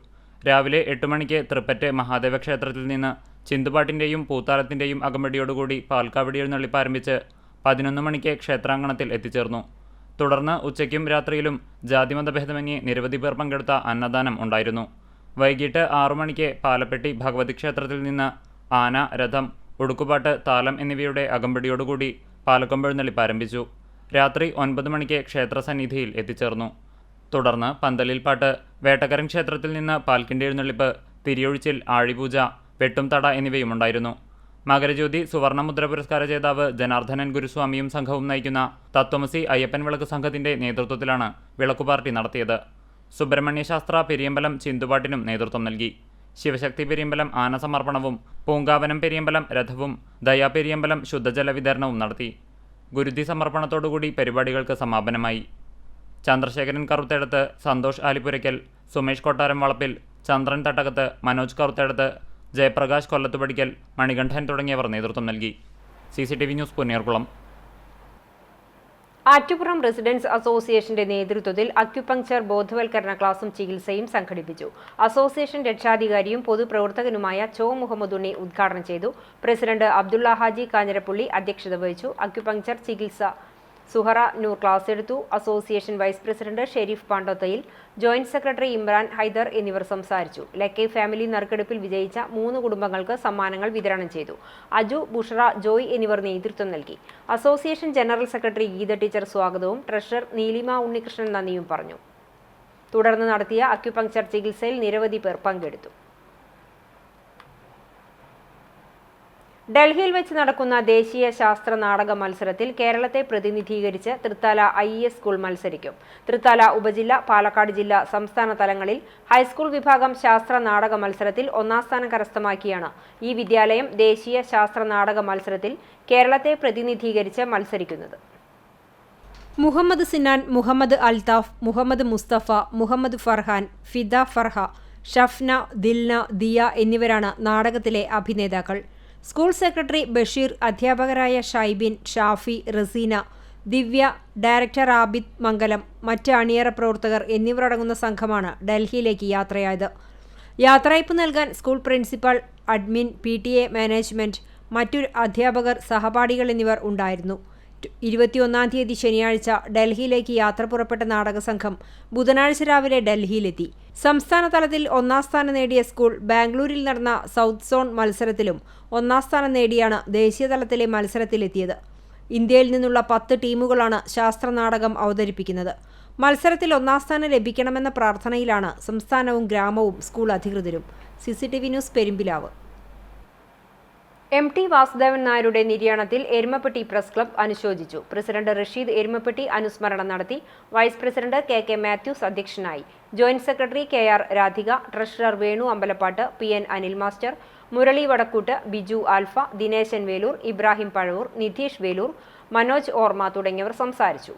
Speaker 5: രാവിലെ 8 മണിക്ക് തൃപ്പറ്റ് മഹാദേവ ക്ഷേത്രത്തിൽ നിന്ന് ചിന്തുപാട്ടിൻ്റെയും പൂത്താലത്തിൻ്റെയും അകമ്പടിയോടുകൂടി പാൽക്കാവടി എഴുന്നള്ളിപ്പ് ആരംഭിച്ച് 11 മണിക്ക് ക്ഷേത്രാങ്കണത്തിൽ എത്തിച്ചേർന്നു. തുടർന്ന് ഉച്ചയ്ക്കും രാത്രിയിലും ജാതിമതഭേദമന്യേ നിരവധി പേർ പങ്കെടുത്ത അന്നദാനം ഉണ്ടായിരുന്നു. വൈകിട്ട് 6 മണിക്ക് പാലപ്പെട്ടി ഭഗവതി ക്ഷേത്രത്തിൽ നിന്ന് ആന, രഥം, ഒടുക്കുപാട്ട്, താലം എന്നിവയുടെ അകമ്പടിയോടുകൂടി പാലക്കൊമ്പെഴുന്നള്ളിപ്പ് ആരംഭിച്ചു. രാത്രി 9 മണിക്ക് ക്ഷേത്രസന്നിധിയിൽ എത്തിച്ചേർന്നു. തുടർന്ന് പന്തലിൽ പാട്ട്, വേട്ടക്കരൻ ക്ഷേത്രത്തിൽ നിന്ന് പാൽക്കിണ്ടി എഴുന്നള്ളിപ്പ്, തിരിയൊഴിച്ചിൽ, ആഴിപൂജ, വെട്ടും തട എന്നിവയുമുണ്ടായിരുന്നു. മകരജ്യോതി സുവർണമുദ്ര പുരസ്കാര ജേതാവ് ജനാർദ്ദനൻ ഗുരുസ്വാമിയും സംഘവും നയിക്കുന്ന തത്വമസി അയ്യപ്പൻ വിളക്ക് സംഘത്തിന്റെ നേതൃത്വത്തിലാണ് വിളക്കുപാർട്ടി നടത്തിയത്. സുബ്രഹ്മണ്യ ശാസ്ത്ര പെരിയമ്പലം ചിന്തുപാട്ടിനും നേതൃത്വം നൽകി. ശിവശക്തി പെരിയമ്പലം ആനസമർപ്പണവും പൂങ്കാവനം പെരിയമ്പലം രഥവും ദയാ പെരിയമ്പലം ശുദ്ധജല വിതരണവും നടത്തി. ഗുരുതി സമർപ്പണത്തോടുകൂടി പരിപാടികൾക്ക് സമാപനമായി. ചന്ദ്രശേഖരൻ കറുത്തേടത്ത്, സന്തോഷ് ആലിപ്പുരയ്ക്കൽ, സുമേഷ് കൊട്ടാരം വളപ്പിൽ, ചന്ദ്രൻ തട്ടകത്ത്, മനോജ് കറുത്തേടത്ത്, ജയപ്രകാശ് കൊല്ലത്തുപടിക്കൽ, മണികണ്ഠൻ തുടങ്ങിയവർ നേതൃത്വം നൽകി. CCTV news Ponniyarkulam.
Speaker 1: Attupuram residence അസോസിയേഷന്റെ നേതൃത്വത്തിൽ അക്യുപങ്ചർ ബോധവൽക്കരണ ക്ലാസും ചികിത്സയും സംഘടിപ്പിച്ചു. അസോസിയേഷൻ രക്ഷാധികാരിയും പൊതുപ്രവർത്തകനുമായ ചോ മുഹമ്മദ് ഉണ്ണി ഉദ്ഘാടനം ചെയ്തു. പ്രസിഡന്റ് അബ്ദുള്ള ഹാജി കാഞ്ഞിരപ്പള്ളി അധ്യക്ഷത വഹിച്ചു. അക്യുപങ്ചർ ചികിത്സ സുഹറ നൂർ ക്ലാസ് എടുത്തു. Association vice president Sharif Pandothayil, joint secretary Imran Haider എന്നിവർ സംസാരിച്ചു. ലക്കി ഫാമിലി നറുക്കെടുപ്പിൽ വിജയിച്ച 3 കുടുംബങ്ങൾക്ക് സമ്മാനങ്ങൾ വിതരണം ചെയ്തു. അജു, ബുഷറ, ജോയ് എന്നിവർ നേതൃത്വം നൽകി. Association general secretary Geetha teacher സ്വാഗതവും ട്രഷറർ നീലിമ ഉണ്ണികൃഷ്ണൻ നന്ദിയും പറഞ്ഞു. തുടർന്ന് നടത്തിയ അക്യുപങ്ചർ ചികിത്സയിൽ നിരവധി പേർ പങ്കെടുത്തു. ഡൽഹിയിൽ വെച്ച് നടക്കുന്ന ദേശീയ ശാസ്ത്ര നാടക മത്സരത്തിൽ കേരളത്തെ പ്രതിനിധീകരിച്ച് തൃത്താല IES സ്കൂൾ മത്സരിക്കും. തൃത്താല ഉപജില്ല, പാലക്കാട് ജില്ല, സംസ്ഥാന തലങ്ങളിൽ ഹൈസ്കൂൾ വിഭാഗം ശാസ്ത്ര നാടക മത്സരത്തിൽ 1ാം സ്ഥാനം കരസ്ഥമാക്കിയാണ് ഈ വിദ്യാലയം ദേശീയ ശാസ്ത്ര നാടക മത്സരത്തിൽ കേരളത്തെ പ്രതിനിധീകരിച്ച് മത്സരിക്കുന്നത്. മുഹമ്മദ് സിനാൻ, മുഹമ്മദ് അൽതാഫ്, മുഹമ്മദ് മുസ്തഫ, മുഹമ്മദ് ഫർഹാൻ, ഫിദ ഫർഹ, ഷഫ്ന, ദിൽന, ദിയ എന്നിവരാണ് നാടകത്തിലെ അഭിനേതാക്കൾ. സ്കൂൾ സെക്രട്ടറി ബഷീർ, അധ്യാപകരായ ഷൈബിൻ, ഷാഫി, റസീന, ദിവ്യ, ഡയറക്ടർ ആബിദ് മംഗലം, മറ്റ് അണിയറ പ്രവർത്തകർ എന്നിവരടങ്ങുന്ന സംഘമാണ് ഡൽഹിയിലേക്ക് യാത്രയായത്. യാത്രയയപ്പ് നൽകാൻ school principal, admin, PTA management, മറ്റു അധ്യാപകർ, സഹപാഠികൾ എന്നിവർ ഉണ്ടായിരുന്നു. 21-ാം തീയതി ശനിയാഴ്ച ഡൽഹിയിലേക്ക് യാത്ര പുറപ്പെട്ട നാടകസംഘം ബുധനാഴ്ച രാവിലെ ഡൽഹിയിലെത്തി. സംസ്ഥാന തലത്തിൽ 1ാം സ്ഥാനം നേടിയ സ്കൂൾ ബാംഗ്ലൂരിൽ നടന്ന സൗത്ത് സോൺ മത്സരത്തിലും 1ാം സ്ഥാനം നേടിയാണ് ദേശീയതലത്തിലെ മത്സരത്തിലെത്തിയത്. ഇന്ത്യയിൽ നിന്നുള്ള 10 ടീമുകളാണ് ശാസ്ത്രനാടകം അവതരിപ്പിക്കുന്നത്. മത്സരത്തിൽ 1ാം സ്ഥാനം ലഭിക്കണമെന്ന പ്രാർത്ഥനയിലാണ് സംസ്ഥാനവും ഗ്രാമവും സ്കൂൾ അധികൃതരും. CCTV news Perumpilavu. MT Vasudevan നായരുടെ നിര്യാണത്തിൽ എരുമപ്പെട്ടി പ്രസ് ക്ലബ്ബ് അനുശോചിച്ചു. പ്രസിഡന്റ് റഷീദ് എരുമപ്പെട്ടി അനുസ്മരണം നടത്തി. വൈസ് പ്രസിഡന്റ് KK മാത്യൂസ് അധ്യക്ഷനായി. Joint secretary KR Radhika, treasurer Venu Ambalappattu, PN Anil master, Murali Vadakkoot, Biju alpha, Dineshan Velur, Ibrahim Pazhavur, Nidheesh Velur, Manoj ഓർമ്മ തുടങ്ങിയവർ സംസാരിച്ചു.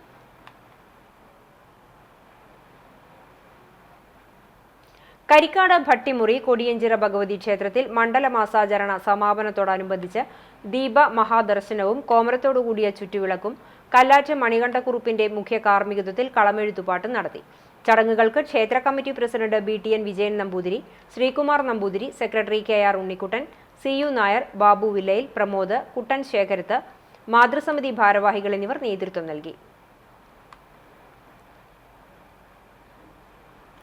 Speaker 1: കരിക്കാട് ഭട്ടിമുറി കൊടിയഞ്ചിറ ഭഗവതി ക്ഷേത്രത്തിൽ മണ്ഡലമാസാചരണ സമാപനത്തോടനുബന്ധിച്ച് ദീപ മഹാദർശനവും കോമരത്തോടുകൂടിയ ചുറ്റുവിളക്കും കല്ലാറ്റ് മണികണ്ഠക്കുറുപ്പിന്റെ മുഖ്യ കാർമ്മികത്വത്തിൽ കളമെഴുത്തുപാട്ട് നടത്തി. ചടങ്ങുകൾക്ക് ക്ഷേത്ര committee president BTN Vijayan Namboothiri, Sreekumar Namboothiri, secretary KR Unnikuttan, CU Nair, Babu Villayil, Pramod, Kuttan Sekharath, മാതൃസമിതി ഭാരവാഹികൾ എന്നിവർ നേതൃത്വം നൽകി.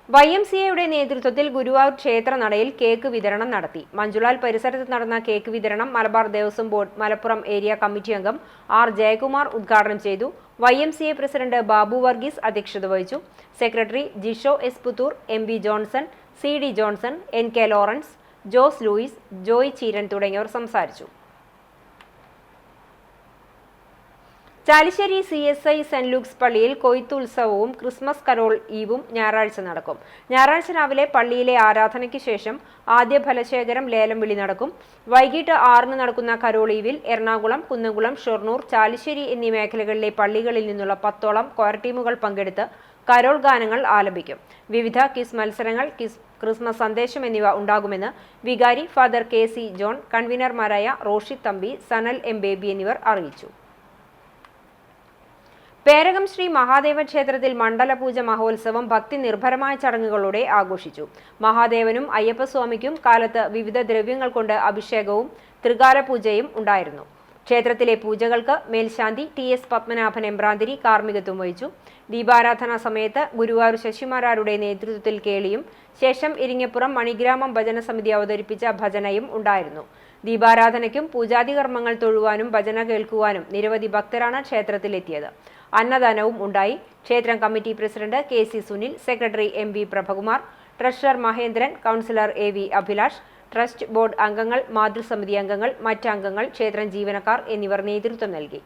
Speaker 1: YMCAയുടെ നേതൃത്വത്തിൽ ഗുരുവായൂർ ക്ഷേത്രനടയിൽ കേക്ക് വിതരണം നടത്തി. മഞ്ജുലാൽ പരിസരത്ത് നടന്ന കേക്ക് വിതരണം Malabar Devaswom board Malappuram area committee അംഗം R ജയകുമാർ ഉദ്ഘാടനം ചെയ്തു. YMCA പ്രസിഡന്റ് ബാബു വർഗീസ് അധ്യക്ഷത വഹിച്ചു. Secretary Jisho S Puthur, MB Johnson, CD Johnson, NK Lawrence, Jose Louis, Joy Cheeran തുടങ്ങിയവർ സംസാരിച്ചു. ചാലിശ്ശേരി CSI സെന്റ് ലൂക്സ് പള്ളിയിൽ കൊയ്ത്തുത്സവവും ക്രിസ്മസ് കരോൾ ഈവും ഞായറാഴ്ച നടക്കും. ഞായറാഴ്ച രാവിലെ പള്ളിയിലെ ആരാധനയ്ക്ക് ശേഷം ആദ്യ ഫലശേഖരം ലേലം വിളി നടക്കും. വൈകിട്ട് 6-ന് നടക്കുന്ന കരോൾ ഈവിൽ എറണാകുളം, കുന്നംകുളം, ഷൊർണൂർ, ചാലിശ്ശേരി എന്നീ മേഖലകളിലെ പള്ളികളിൽ നിന്നുള്ള 10ഓളം ക്വയർ ടീമുകൾ പങ്കെടുത്ത് കരോൾ ഗാനങ്ങൾ ആലപിക്കും. വിവിധ ക്വിസ് മത്സരങ്ങൾ, ക്രിസ്മസ് സന്ദേശം എന്നിവ ഉണ്ടാകുമെന്ന് വികാരി ഫാദർ KC ജോൺ, കൺവീനർമാരായ റോഷിദ് തമ്പി, സനൽ M ബേബി എന്നിവർ അറിയിച്ചു. പേരകം ശ്രീ മഹാദേവ ക്ഷേത്രത്തിൽ മണ്ഡലപൂജ മഹോത്സവം ഭക്തി നിർഭരമായ ചടങ്ങുകളോടെ ആഘോഷിച്ചു. മഹാദേവനും അയ്യപ്പസ്വാമിക്കും കാലത്ത് വിവിധ ദ്രവ്യങ്ങൾ കൊണ്ട് അഭിഷേകവും ത്രികാല പൂജയും ഉണ്ടായിരുന്നു. ക്ഷേത്രത്തിലെ പൂജകൾക്ക് മേൽശാന്തി TS പത്മനാഭൻ എമ്പ്രാന്തിരി കാർമ്മികത്വം വഹിച്ചു. ദീപാരാധനാ സമയത്ത് ഗുരുവായൂർ ശശിമാരാരുടെ നേതൃത്വത്തിൽ കേളിയും ശേഷം ഇരിങ്ങപ്പുറം മണിഗ്രാമം ഭജനസമിതി അവതരിപ്പിച്ച ഭജനയും ഉണ്ടായിരുന്നു. ദീപാരാധനയ്ക്കും പൂജാതി കർമ്മങ്ങൾ തൊഴുവാനും ഭജന കേൾക്കുവാനും നിരവധി ഭക്തരാണ് ക്ഷേത്രത്തിലെത്തിയത്. അന്നദാനവും ഉണ്ടായി. ക്ഷേത്രം committee president KC Sunil, secretary MV Prabhakumar, treasurer Mahendran, councillor AV Abhilash, trust board അംഗങ്ങൾ, മാതൃസമിതി അംഗങ്ങൾ, മറ്റംഗങ്ങൾ, ക്ഷേത്രം ജീവനക്കാർ എന്നിവർ നേതൃത്വം നൽകി.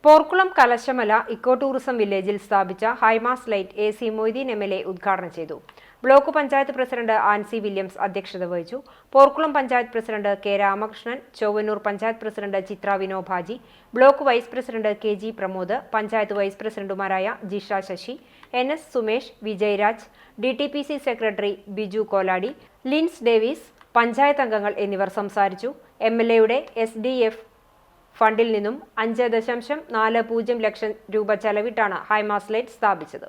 Speaker 1: പോർക്കുളം കലശമല ഇക്കോ ടൂറിസം വില്ലേജിൽ സ്ഥാപിച്ച high mast light AC Moideen MLA ഉദ്ഘാടനം ചെയ്തു. Block panchayat president Ancy Williams അധ്യക്ഷത വഹിച്ചു. Porkulam panchayat president K Ramakrishnan, Chowwannur panchayat president Chithra Vinobhaji, block vice president K G Pramod, panchayat vice പ്രസിഡന്റുമാരായ Jisha Sasi, NS Sumesh, Vijayaraj, DTPC secretary Biju Koladi, Lins Davis, panchayat അംഗങ്ങൾ എന്നിവർ സംസാരിച്ചു. MLAയുടെ SDF ഫണ്ടിൽ നിന്നും 5.40 ലക്ഷം രൂപ ചെലവിട്ടാണ് ഹൈമാസ് ലൈറ്റ് സ്ഥാപിച്ചത്.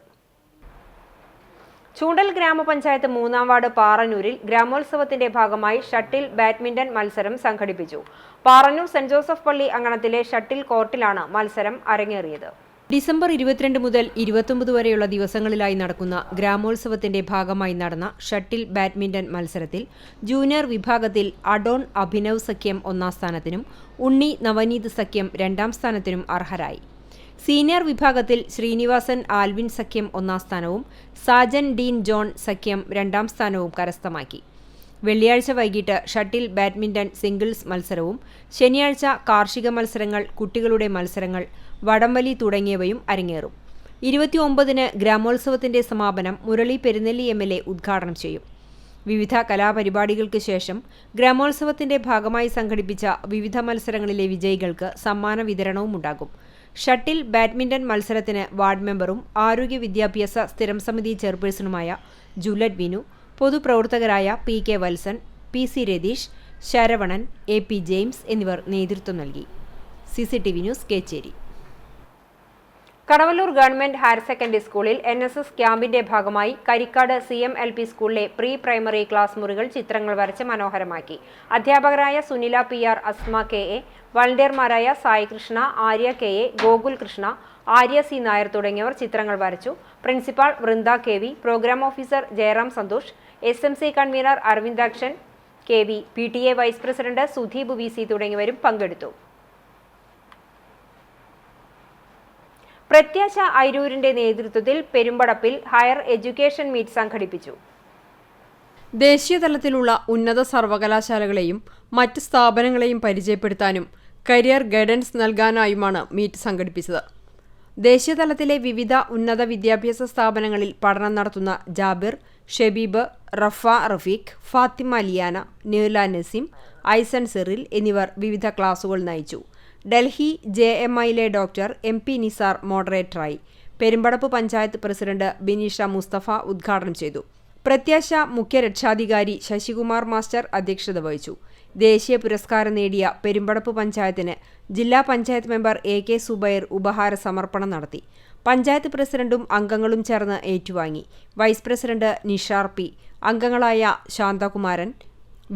Speaker 1: ചൂണ്ടൽ ഗ്രാമപഞ്ചായത്ത് 3-ാം വാർഡ് പാറന്നൂരിൽ ഗ്രാമോത്സവത്തിന്റെ ഭാഗമായി ഷട്ടിൽ ബാഡ്മിന്റൺ മത്സരം സംഘടിപ്പിച്ചു. പാറന്നൂർ സെന്റ് ജോസഫ് പള്ളി അങ്കണത്തിലെ ഷട്ടിൽ കോർട്ടിലാണ് മത്സരം അരങ്ങേറിയത്.
Speaker 6: ഡിസംബർ 22 മുതൽ 29 വരെയുള്ള ദിവസങ്ങളിലായി നടക്കുന്ന ഗ്രാമോത്സവത്തിന്റെ ഭാഗമായി നടന്ന ഷട്ടിൽ ബാഡ്മിന്റൺ മത്സരത്തിൽ ജൂനിയർ വിഭാഗത്തിൽ അഡോൺ അഭിനവ് സഖ്യം 1-ാം സ്ഥാനത്തിനും ഉണ്ണി നവനീത് സഖ്യം 2-ാം സ്ഥാനത്തിനും അർഹരായി. സീനിയർ വിഭാഗത്തിൽ ശ്രീനിവാസൻ ആൽവിൻ സഖ്യം 1-ാം സ്ഥാനവും സാജൻ ഡീൻ ജോൺ സഖ്യം 2-ാം സ്ഥാനവും കരസ്ഥമാക്കി. വെള്ളിയാഴ്ച വൈകിട്ട് ഷട്ടിൽ ബാഡ്മിന്റൺ സിംഗിൾസ് മത്സരവും ശനിയാഴ്ച കാർഷിക മത്സരങ്ങൾ, കുട്ടികളുടെ മത്സരങ്ങൾ, വടംവലി തുടങ്ങിയവയും അരങ്ങേറും. 29-ന് ഗ്രാമോത്സവത്തിന്റെ സമാപനം മുരളി പെരുന്നെല്ലി MLA ഉദ്ഘാടനം ചെയ്യും. വിവിധ കലാപരിപാടികൾക്ക് ശേഷം ഗ്രാമോത്സവത്തിന്റെ ഭാഗമായി സംഘടിപ്പിച്ച വിവിധ മത്സരങ്ങളിലെ വിജയികൾക്ക് സമ്മാന വിതരണവും ഉണ്ടാകും. ഷട്ടിൽ ബാഡ്മിന്റൺ മത്സരത്തിന് വാർഡ് മെമ്പറും ആരോഗ്യ വിദ്യാഭ്യാസ സ്ഥിരം സമിതി ചെയർപേഴ്സണുമായ ജൂലറ്റ് വിനു, പൊതുപ്രവർത്തകരായ PK Valsan, PC Ratheesh, Saravanan, AP James എന്നിവർ നേതൃത്വം നൽകി. CCTV news Kechery.
Speaker 1: Kadavallur government higher secondary സ്കൂളിൽ NSS ക്യാമ്പിന്റെ ഭാഗമായി കരിക്കാട് CMLP സ്കൂളിലെ പ്രീ പ്രൈമറി ക്ലാസ് മുറികൾ ചിത്രങ്ങൾ വരച്ച് മനോഹരമാക്കി. അധ്യാപകരായ Sunila PR, Asma KA, വളണ്ടിയർമാരായ Sai Krishna, Arya KA, Gokul Krishna, Arya C Nair തുടങ്ങിയവർ ചിത്രങ്ങൾ വരച്ചു. Principal Vrinda KV, programme officer Jayaram Santhosh, SMC convener Aravindakshan KV, PTA vice president Sudheep VC തുടങ്ങിയവരും പങ്കെടുത്തു. പ്രത്യാശ ഐരൂരിന്റെ നേതൃത്വത്തിൽ പെരുമ്പടപ്പിൽ ഹയർ എഡ്യൂക്കേഷൻ മീറ്റ് സംഘടിപ്പിച്ചു.
Speaker 6: ദേശീയതലത്തിലുള്ള ഉന്നത സർവകലാശാലകളെയും മറ്റ് സ്ഥാപനങ്ങളെയും പരിചയപ്പെടുത്താനും കരിയർ ഗൈഡൻസ് നൽകാനായുമാണ് മീറ്റ് സംഘടിപ്പിച്ചത്. ദേശീയതലത്തിലെ വിവിധ ഉന്നത വിദ്യാഭ്യാസ സ്ഥാപനങ്ങളിൽ പഠനം നടത്തുന്ന ജാബിർ, ഷബീബ്, റഫ റഫീഖ്, ഫാത്തിമ ലിയാന, നീല നസീം, ഐസൻ സിറിൽ എന്നിവർ വിവിധ ക്ലാസുകൾ നയിച്ചു. ഡൽഹി JMIയിലെ ഡോക്ടർ MP നിസാർ മോഡറേറ്ററായി. പെരുമ്പടപ്പ് പഞ്ചായത്ത് പ്രസിഡന്റ് ബിനീഷ മുസ്തഫ ഉദ്ഘാടനം ചെയ്തു. പ്രത്യാശ മുഖ്യ രക്ഷാധികാരി ശശികുമാർ മാസ്റ്റർ അധ്യക്ഷത വഹിച്ചു. ദേശീയ പുരസ്കാരം നേടിയ പെരുമ്പടപ്പ് പഞ്ചായത്തിന് ജില്ലാ പഞ്ചായത്ത് മെമ്പർ AK സുബൈർ ഉപഹാര സമർപ്പണം നടത്തി. പഞ്ചായത്ത് പ്രസിഡന്റും അംഗങ്ങളും ചേർന്ന് ഏറ്റുവാങ്ങി. വൈസ് പ്രസിഡന്റ് നിഷാർ P, അംഗങ്ങളായ ശാന്തകുമാരൻ,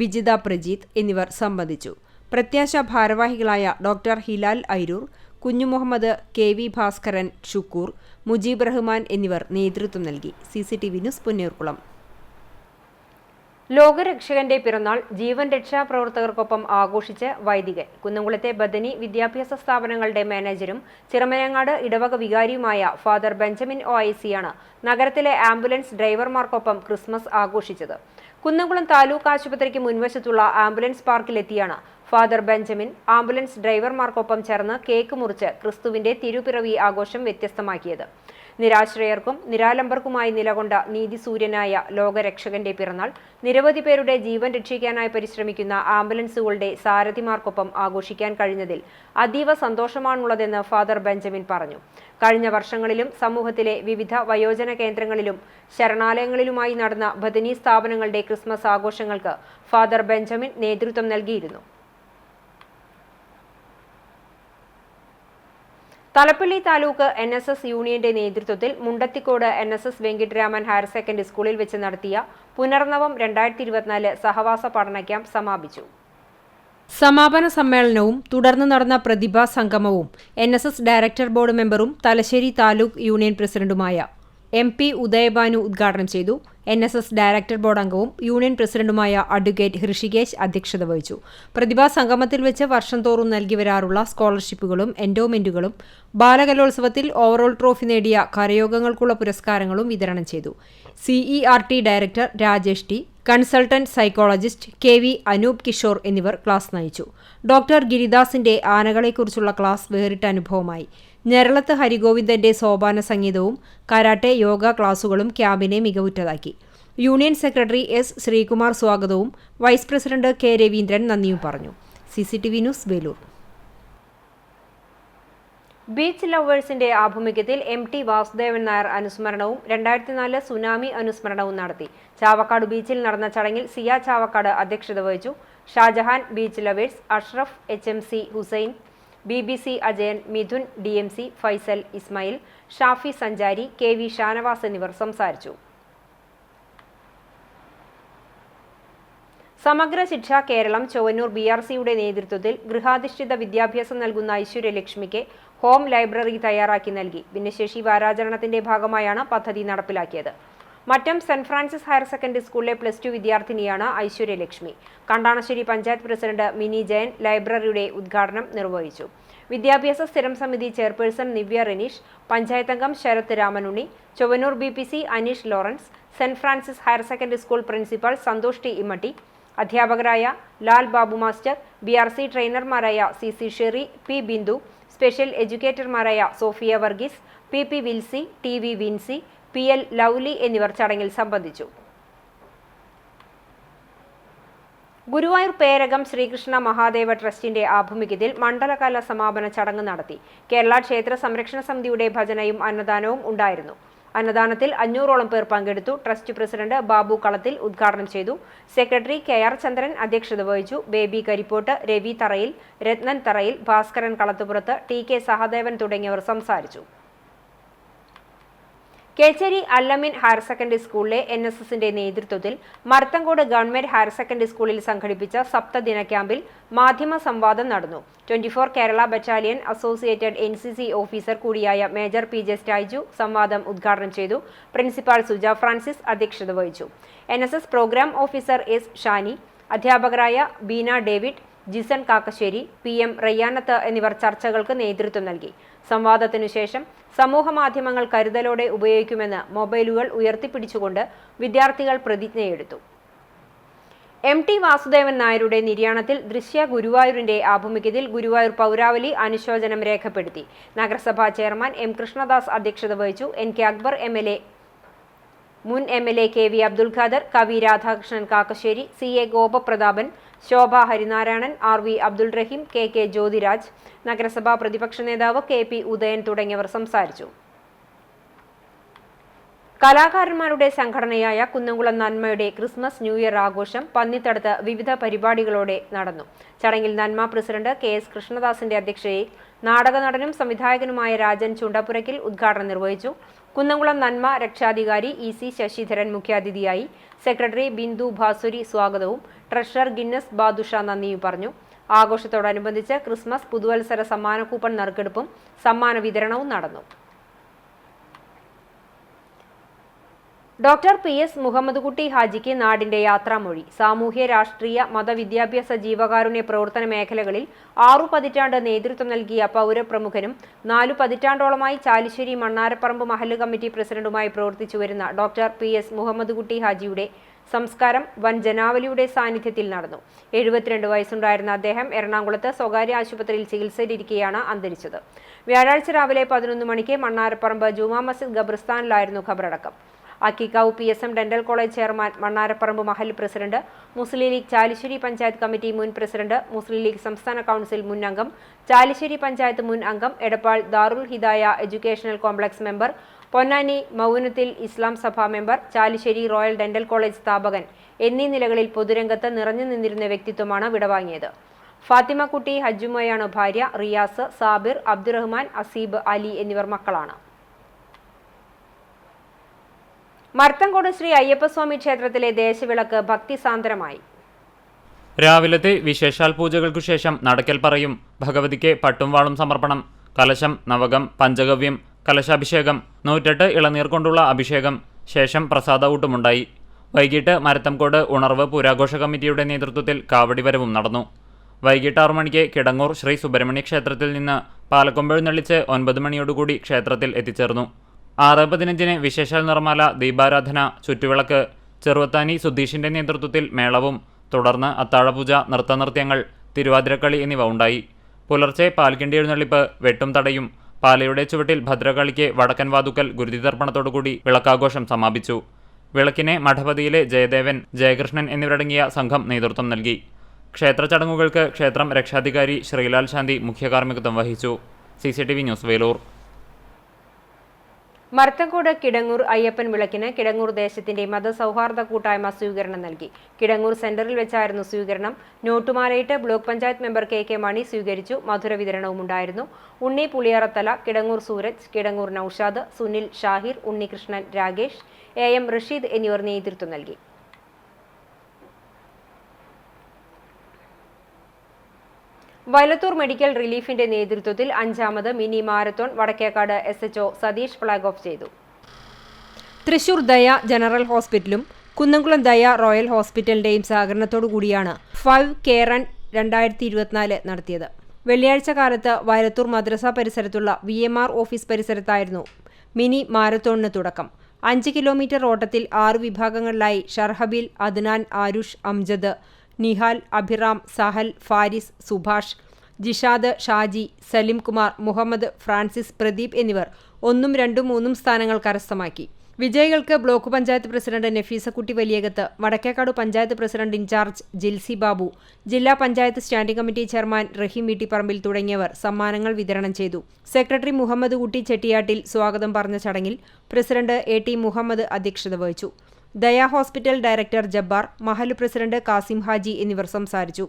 Speaker 6: വിജിത പ്രജീത് എന്നിവർ സംബന്ധിച്ചു. പ്രത്യാശ ഭാരവാഹികളായ ഡോക്ടർ ഹിലാൽ ഐരൂർ, കുഞ്ഞു മുഹമ്മദ്, KV ഭാസ്കരൻ, ഷുക്കൂർ, മുജീബ് റഹ്മാൻ എന്നിവർ നേതൃത്വം നൽകി. CCTV news Punnayurkulam.
Speaker 1: ലോകരക്ഷകന്റെ പിറന്നാൾ ജീവൻ രക്ഷാ പ്രവർത്തകർക്കൊപ്പം ആഘോഷിച്ച് വൈദികൻ. കുന്നംകുളത്തെ ബദനി വിദ്യാഭ്യാസ സ്ഥാപനങ്ങളുടെ മാനേജരും ചിറമനങ്ങാട് ഇടവക വികാരിയുമായ ഫാദർ ബെഞ്ചമിൻ OIC-യാണ് നഗരത്തിലെ ആംബുലൻസ് ഡ്രൈവർമാർക്കൊപ്പം ക്രിസ്മസ് ആഘോഷിച്ചത്. കുന്നംകുളം താലൂക്ക് ആശുപത്രിക്ക് മുൻവശത്തുള്ള ആംബുലൻസ് പാർക്കിലെത്തിയാണ് ഫാദർ ബെഞ്ചമിൻ ആംബുലൻസ് ഡ്രൈവർമാർക്കൊപ്പം ചേർന്ന് കേക്ക് മുറിച്ച് ക്രിസ്തുവിന്റെ തിരുപ്പിറവി ആഘോഷം വ്യത്യസ്തമാക്കിയത്. നിരാശ്രയർക്കും നിരാലംബർക്കുമായി നിലകൊണ്ട നീതിസൂര്യനായ ലോകരക്ഷകന്റെ പിറന്നാൾ നിരവധി പേരുടെ ജീവൻ രക്ഷിക്കാനായി പരിശ്രമിക്കുന്ന ആംബുലൻസുകളുടെ സാരഥിമാർക്കൊപ്പം ആഘോഷിക്കാൻ കഴിഞ്ഞതിൽ അതീവ സന്തോഷമാണുള്ളതെന്ന് ഫാദർ ബെഞ്ചമിൻ പറഞ്ഞു. കഴിഞ്ഞ വർഷങ്ങളിലും സമൂഹത്തിലെ വിവിധ വയോജന കേന്ദ്രങ്ങളിലും ശരണാലയങ്ങളിലുമായി നടന്ന ബദനി സ്ഥാപനങ്ങളുടെ ക്രിസ്മസ് ആഘോഷങ്ങൾക്ക് ഫാദർ ബെഞ്ചമിൻ നേതൃത്വം നൽകിയിരുന്നു. തലപ്പള്ളി താലൂക്ക് NSS യൂണിയന്റെ നേതൃത്വത്തിൽ Mundathikode NSS Venkitaraman higher secondary സ്കൂളിൽ വെച്ച് നടത്തിയ പുനർനവം 2024 സഹവാസ പഠന ക്യാമ്പ് സമാപിച്ചു.
Speaker 6: സമാപന സമ്മേളനവും തുടർന്ന് നടന്ന പ്രതിഭാ സംഗമവും NSS ഡയറക്ടർ ബോർഡ് മെമ്പറും തലശ്ശേരി താലൂക്ക് യൂണിയൻ പ്രസിഡന്റുമായ MP ഉദയഭാനു ഉദ്ഘാടനം ചെയ്തു. NSS ഡയറക്ടർ ബോർഡ് അംഗവും യൂണിയൻ പ്രസിഡന്റുമായ അഡ്വക്കേറ്റ് ഹൃഷികേശ് അധ്യക്ഷത വഹിച്ചു. പ്രതിഭാ സംഗമത്തിൽ വെച്ച് വർഷം തോറും നൽകി വരാറുള്ള സ്കോളർഷിപ്പുകളും എൻഡോമെന്റുകളും ബാലകലോത്സവത്തിൽ ഓവറോൾ ട്രോഫി നേടിയ കരയോഗങ്ങൾക്കുള്ള പുരസ്കാരങ്ങളും വിതരണം ചെയ്തു. CERT director Rajesh T, consultant psychologist KV Anoop Kishore എന്നിവർ ക്ലാസ് നയിച്ചു. ഡോക്ടർ ഗിരിദാസിന്റെ ആനകളെക്കുറിച്ചുള്ള ക്ലാസ് വേറിട്ട അനുഭവമായി. ഞരളത്ത് ഹരിഗോവിന്ദന്റെ സോപാന സംഗീതവും കരാട്ടെ, യോഗ ക്ലാസുകളും ക്യാമ്പിനെ മികവുറ്റതാക്കി. യൂണിയൻ സെക്രട്ടറി എസ് ശ്രീകുമാർ സ്വാഗതവും വൈസ് പ്രസിഡന്റ് കെ രവീന്ദ്രൻ നന്ദിയും പറഞ്ഞു. CCTV news, Velur.
Speaker 1: ബീച്ച് ലവേഴ്സിന്റെ ആഭിമുഖ്യത്തിൽ MT വാസുദേവൻ നായർ അനുസ്മരണവും 2004 സുനാമി അനുസ്മരണവും നടത്തി. ചാവക്കാട് ബീച്ചിൽ നടന്ന ചടങ്ങിൽ സിയ ചാവക്കാട് അധ്യക്ഷത വഹിച്ചു. Shajahan, beach lovers, Ashraf, HMC Hussain, BBC Ajayan, Mithun, DMC, Faisal, Ismail, Shafi Sanchari, KV Shanavas എന്നിവർ സംസാരിച്ചു. സമഗ്ര ശിക്ഷ കേരളം ചൊവ്വന്നൂർ BRCയുടെ നേതൃത്വത്തിൽ ഗൃഹാധിഷ്ഠിത വിദ്യാഭ്യാസം നൽകുന്ന ഐശ്വര്യലക്ഷ്മിക്ക് ഹോം ലൈബ്രറി തയ്യാറാക്കി നൽകി. ഭിന്നശേഷി വാരാചരണത്തിന്റെ ഭാഗമായാണ് പദ്ധതി നടപ്പിലാക്കിയത്. മറ്റം സെന്റ് ഫ്രാൻസിസ് ഹയർ സെക്കൻഡറി സ്കൂളിലെ +2 വിദ്യാർത്ഥിനിയാണ് ഐശ്വര്യലക്ഷ്മി. കണ്ടാണശ്ശേരി പഞ്ചായത്ത് പ്രസിഡന്റ് മിനി ജയൻ ലൈബ്രറിയുടെ ഉദ്ഘാടനം നിർവഹിച്ചു. വിദ്യാഭ്യാസ സ്ഥിരം സമിതി ചെയർപേഴ്സൺ നിവ്യ റെനീഷ്, പഞ്ചായത്ത് അംഗം Sarath Ramanunni, Chowwannur BPC Aneesh Lawrence, saint Francis higher secondary school principal Santhosh T Immatty, അധ്യാപകരായ ലാൽ ബാബു മാസ്റ്റർ, BRC ട്രെയിനർമാരായ CC Sherry, P Bindu, special എഡ്യൂക്കേറ്റർമാരായ Sophia Varghese, PP Wilsy, TV Vincy, PL Lovely എന്നിവർ ചടങ്ങിൽ സംബന്ധിച്ചു. ഗുരുവായൂർ പേരകം ശ്രീകൃഷ്ണ മഹാദേവ ട്രസ്റ്റിന്റെ ആഭിമുഖ്യത്തിൽ മണ്ഡലകാല സമാപന ചടങ്ങ് നടത്തി. കേരള ക്ഷേത്ര സംരക്ഷണ സമിതിയുടെ ഭജനയും അന്നദാനവും ഉണ്ടായിരുന്നു. അന്നദാനത്തിൽ 500ഓളം പേർ പങ്കെടുത്തു. ട്രസ്റ്റ് പ്രസിഡന്റ് ബാബു കളത്തിൽ ഉദ്ഘാടനം ചെയ്തു. സെക്രട്ടറി KR ചന്ദ്രൻ അധ്യക്ഷത വഹിച്ചു. ബേബി കരിപ്പോട്ട്, രവി തറയിൽ, രത്നൻ തറയിൽ, ഭാസ്കരൻ കളത്തുപുറത്ത്, TK സഹദേവൻ തുടങ്ങിയവർ സംസാരിച്ചു. കേച്ചേരി അല്ലമീൻ ഹയർ സെക്കൻഡറി സ്കൂളിലെ NSSന്റെ നേതൃത്വത്തിൽ മർത്തങ്കോട് ഗവൺമെന്റ് ഹയർ സെക്കൻഡറി സ്കൂളിൽ സംഘടിപ്പിച്ച സപ്തദിന ക്യാമ്പിൽ മാധ്യമ സംവാദം നടന്നു. 24 Kerala battalion associated NCC officer കൂടിയായ മേജർ PJ സ്റ്റൈജു സംവാദം ഉദ്ഘാടനം ചെയ്തു. പ്രിൻസിപ്പാൾ സുജ ഫ്രാൻസിസ് അധ്യക്ഷത വഹിച്ചു. NSS programme officer S Shani, അധ്യാപകരായ ബീന ഡേവിഡ്, ജിസൺ കാക്കശ്ശേരി, PM റയ്യാനത്ത് എന്നിവർ ചർച്ചകൾക്ക് നേതൃത്വം നൽകി. സംവാദത്തിനു ശേഷം സമൂഹമാധ്യമങ്ങൾ കരുതലോടെ ഉപയോഗിക്കുമെന്ന് മൊബൈലുകൾ ഉയർത്തിപ്പിടിച്ചുകൊണ്ട് വിദ്യാർത്ഥികൾ പ്രതിജ്ഞയെടുത്തു. MT വാസുദേവൻ നായരുടെ നിര്യാണത്തിൽ ദൃശ്യ ഗുരുവായൂരിന്റെ ആഭിമുഖ്യത്തിൽ ഗുരുവായൂർ പൗരാവലി അനുശോചനം രേഖപ്പെടുത്തി. നഗരസഭാ ചെയർമാൻ M കൃഷ്ണദാസ് അധ്യക്ഷത വഹിച്ചു. NK അക്ബർ MLA, മുൻ MLA KV അബ്ദുൽ ഖാദർ, കവി രാധാകൃഷ്ണൻ കാക്കശ്ശേരി, CA ഗോപപ്രതാപൻ, ശോഭ ഹരിനാരായണൻ, RV അബ്ദുൾ റഹീം, KK ജ്യോതിരാജ്, നഗരസഭാ പ്രതിപക്ഷ നേതാവ് KP ഉദയൻ തുടങ്ങിയവർ സംസാരിച്ചു. കലാകാരന്മാരുടെ സംഘടനയായ കുന്നംകുളം നന്മയുടെ ക്രിസ്മസ് ന്യൂ ഇയർ ആഘോഷം പന്നിത്തടത്ത് വിവിധ പരിപാടികളോടെ നടന്നു. ചടങ്ങിൽ നന്മ പ്രസിഡന്റ് KS കൃഷ്ണദാസിന്റെ അധ്യക്ഷതയിൽ നാടക നടനും സംവിധായകനുമായ രാജൻ ചുണ്ടപ്പുരയ്ക്കൽ ഉദ്ഘാടനം നിർവഹിച്ചു. കുന്നംകുളം നന്മ രക്ഷാധികാരി EC ശശിധരൻ മുഖ്യാതിഥിയായി. സെക്രട്ടറി ബിന്ദു ഭാസുരി സ്വാഗതവും ട്രഷറർ ഗിന്നസ് ബാദുഷ നന്ദിയും പറഞ്ഞു. ആഘോഷത്തോടനുബന്ധിച്ച് ക്രിസ്മസ് പുതുവത്സര സമ്മാന കൂപ്പൺ നറുക്കെടുപ്പും സമ്മാന വിതരണവും നടന്നു. ഡോക്ടർ PS മുഹമ്മദ് കുട്ടി ഹാജിക്ക് നാടിന്റെ യാത്രാമൊഴി. സാമൂഹ്യ, രാഷ്ട്രീയ, മതവിദ്യാഭ്യാസ, ജീവകാരുണ്യ പ്രവർത്തന മേഖലകളിൽ 6 പതിറ്റാണ്ട് നേതൃത്വം നൽകിയ പൗരപ്രമുഖനും 4 പതിറ്റാണ്ടോളമായി ചാലിശ്ശേരി മണ്ണാരപ്പറമ്പ് മഹല്ല് കമ്മിറ്റി പ്രസിഡന്റുമായി പ്രവർത്തിച്ചു വരുന്ന ഡോക്ടർ PS മുഹമ്മദ് കുട്ടി ഹാജിയുടെ സംസ്കാരം വൻ ജനാവലിയുടെ സാന്നിധ്യത്തിൽ നടന്നു. 72 വയസ്സുണ്ടായിരുന്ന അദ്ദേഹം എറണാകുളത്ത് സ്വകാര്യ ആശുപത്രിയിൽ ചികിത്സയിലിരിക്കെയാണ് അന്തരിച്ചത്. വ്യാഴാഴ്ച രാവിലെ 11 മണിക്ക് മണ്ണാരപ്പറമ്പ് ജുമാ മസ്ജിദ് ഖബർസ്ഥാനിലായിരുന്നു ഖബറടക്കം. Akkikkavu PSM dental college chairman, മണ്ണാരപ്പറമ്പ് മഹല്ല് പ്രസിഡന്റ്, മുസ്ലിം ലീഗ് ചാലിശ്ശേരി പഞ്ചായത്ത് കമ്മിറ്റി മുൻ പ്രസിഡന്റ്, മുസ്ലിം ലീഗ് സംസ്ഥാന കൗൺസിൽ മുൻ അംഗം, ചാലിശ്ശേരി പഞ്ചായത്ത് മുൻ അംഗം, എടപ്പാൾ ദാറുൽ Hidaya educational complex member, Ponnani മൗനത്തിൽ ഇസ്ലാം സഭ member, Chalissery royal dental college സ്ഥാപകൻ എന്നീ നിലകളിൽ പൊതുരംഗത്ത് നിറഞ്ഞു നിന്നിരുന്ന വ്യക്തിത്വമാണ് വിടവാങ്ങിയത്. ഫാത്തിമ കുട്ടി ഹജ്ജുമയാണ് ഭാര്യ. റിയാസ്, സാബിർ, അബ്ദുറഹ്മാൻ, അസീബ്, അലി എന്നിവർ മക്കളാണ്. മർത്തങ്കോട് ശ്രീ അയ്യപ്പസ്വാമി ക്ഷേത്രത്തിലെ ദേശവിളക്ക് ഭക്തിസാന്ദ്രമായി.
Speaker 5: രാവിലത്തെ വിശേഷാൽ പൂജകൾക്കു ശേഷം നടക്കൽ പറയും, ഭഗവതിക്ക് പട്ടും വാളും സമർപ്പണം, കലശം, നവകം, പഞ്ചഗവ്യം, കലശാഭിഷേകം, 108 ഇളനീർ കൊണ്ടുള്ള അഭിഷേകം, ശേഷം പ്രസാദ ഊട്ടുമുണ്ടായി. വൈകിട്ട് മരത്തംകോട് ഉണർവ് പുരാഘോഷ കമ്മിറ്റിയുടെ നേതൃത്വത്തിൽ കാവടിവരവും നടന്നു. വൈകിട്ട് 6 മണിക്ക് കിടങ്ങൂർ ശ്രീ സുബ്രഹ്മണ്യ ക്ഷേത്രത്തിൽ നിന്ന് പാലക്കൊമ്പെഴുന്നള്ളിച്ച് 9 മണിയോടുകൂടി ക്ഷേത്രത്തിൽ എത്തിച്ചേർന്നു. 6:15 വിശേഷാൽ നിർമ്മാല ദീപാരാധന, ചുറ്റുവിളക്ക്, ചെറുവത്താനി സുധീഷിന്റെ നേതൃത്വത്തിൽ മേളവും തുടർന്ന് അത്താഴപൂജ, നൃത്തനൃത്യങ്ങൾ, തിരുവാതിരക്കളി എന്നിവ ഉണ്ടായി. പുലർച്ചെ പാൽക്കിണ്ടി എഴുന്നള്ളിപ്പ്, വെട്ടും തടയും, പാലയുടെ ചുവട്ടിൽ ഭദ്രകാളിക്ക് വടക്കൻ വാതുക്കൽ ഗുരുതിതർപ്പണത്തോടുകൂടി വിളക്കാഘോഷം സമാപിച്ചു. വിളക്കിനെ മഠപതിയിലെ ജയദേവൻ, ജയകൃഷ്ണൻ എന്നിവരടങ്ങിയ സംഘം നേതൃത്വം നൽകി. ക്ഷേത്ര ചടങ്ങുകൾക്ക് ക്ഷേത്രം രക്ഷാധികാരി ശ്രീലാൽ ശാന്തി മുഖ്യകാർമ്മികത്വം വഹിച്ചു. CCTV news, Velur.
Speaker 1: മർത്തങ്കോട് കിടങ്ങൂർ അയ്യപ്പൻ വിളക്കിന് കിടങ്ങൂർ ദേശത്തിന്റെ മതസൗഹാർദ്ദ കൂട്ടായ്മ സ്വീകരണം നൽകി. കിടങ്ങൂർ സെന്ററിൽ വെച്ചായിരുന്നു സ്വീകരണം. നോട്ടുമാലയിട്ട് block panchayat member KK Mani സ്വീകരിച്ചു. മധുര വിതരണവും ഉണ്ടായിരുന്നു. ഉണ്ണി പുളിയറത്തല, കിടങ്ങൂർ സൂരജ്, കിടങ്ങൂർ നൌഷാദ്, സുനിൽ, ഷാഹിർ, ഉണ്ണികൃഷ്ണൻ, രാകേഷ്, AM റഷീദ് എന്നിവർ നേതൃത്വം നൽകി. വയലത്തൂർ മെഡിക്കൽ റിലീഫിന്റെ നേതൃത്വത്തിൽ 5ാമത് mini marathon Vadakkekad SHO Satheesh flag off ചെയ്തു. തൃശൂർ ദയ ജനറൽ ഹോസ്പിറ്റലും കുന്നംകുളം ദയ റോയൽ ഹോസ്പിറ്റലിന്റെയും സഹകരണത്തോടുകൂടിയാണ് 5K റൺ 2024 നടത്തിയത്. വെള്ളിയാഴ്ച കാലത്ത് വയലത്തൂർ മദ്രസ പരിസരത്തുള്ള VMR ഓഫീസ് പരിസരത്തായിരുന്നു മിനി മാരത്തോണിന് തുടക്കം. 5 കിലോമീറ്റർ ഓട്ടത്തിൽ 6 വിഭാഗങ്ങളിലായി ഷർഹബീൽ, അദ്നാൻ, ആരുഷ്, അംജദ്, നിഹാൽ, അഭിറാം, സഹൽ, ഫാരിസ്, സുഭാഷ്, ജിഷാദ്, ഷാജി, സലിം കുമാർ, മുഹമ്മദ്, ഫ്രാൻസിസ്, പ്രദീപ് എന്നിവർ 1, 2, 3 സ്ഥാനങ്ങൾ കരസ്ഥമാക്കി. വിജയികൾക്ക് block panchayat president Nafeesakutty Valiyakath, Vadakkekad panchayat president in charge Jilsy Babu, ജില്ലാ panchayat standing committee chairman Raheem Veettipparambil തുടങ്ങിയവർ സമ്മാനങ്ങൾ വിതരണം ചെയ്തു. സെക്രട്ടറി മുഹമ്മദ് കുട്ടി ചെട്ടിയാട്ടിൽ സ്വാഗതം പറഞ്ഞ ചടങ്ങിൽ പ്രസിഡന്റ് AT മുഹമ്മദ് അധ്യക്ഷത വഹിച്ചു. ദയ ഹോസ്പിറ്റൽ ഡയറക്ടർ ജബ്ബാർ, മഹല്ല് പ്രസിഡന്റ് കാസിം ഹാജി എന്നിവർ സംസാരിച്ചു.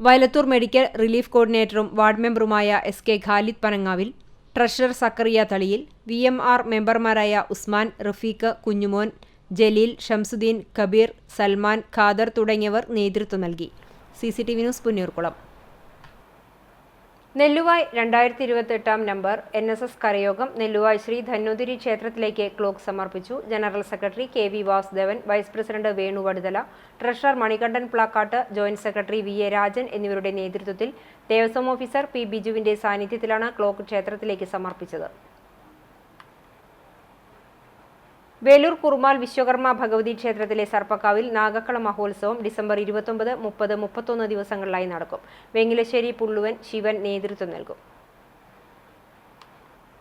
Speaker 1: വയലത്തൂർ മെഡിക്കൽ റിലീഫ് കോർഡിനേറ്ററും വാർഡ് മെമ്പറുമായ SK Khalid Panangavil, treasurer Zakariya Thaliyil, VMR മെമ്പർമാരായ ഉസ്മാൻ, റഫീഖ്, കുഞ്ഞുമോൻ, ജലീൽ, ഷംസുദ്ദീൻ, കബീർ, സൽമാൻ, ഖാദർ തുടങ്ങിയവർ നേതൃത്വം നൽകി. CCTV news, Punnurkulam. Nelluvai 2028 number NSS കരയോഗം നെല്ലുവായ് ശ്രീ ധന്വന്തിരി ക്ഷേത്രത്തിലേക്ക് ക്ലോക്ക് സമർപ്പിച്ചു. General secretary KV Vasudevan, vice president Venu Vaduthala, treasurer Manikandan Plakkatt, joint secretary VA Rajan എന്നിവരുടെ നേതൃത്വത്തിൽ ദേവസ്വം ഓഫീസർ P ബിജുവിന്റെ സാന്നിധ്യത്തിലാണ് ക്ലോക്ക് ക്ഷേത്രത്തിലേക്ക് സമർപ്പിച്ചത്. വേലൂർ കുറുമാൽ വിശ്വകർമ്മ ഭഗവതി ക്ഷേത്രത്തിലെ സർപ്പക്കാവിൽ നാഗക്കള മഹോത്സവം ഡിസംബർ 29, 30, 31 ദിവസങ്ങളിലായി നടക്കും. വെങ്ങിലശ്ശേരി പുള്ളുവൻ ശിവൻ നേതൃത്വം നൽകും.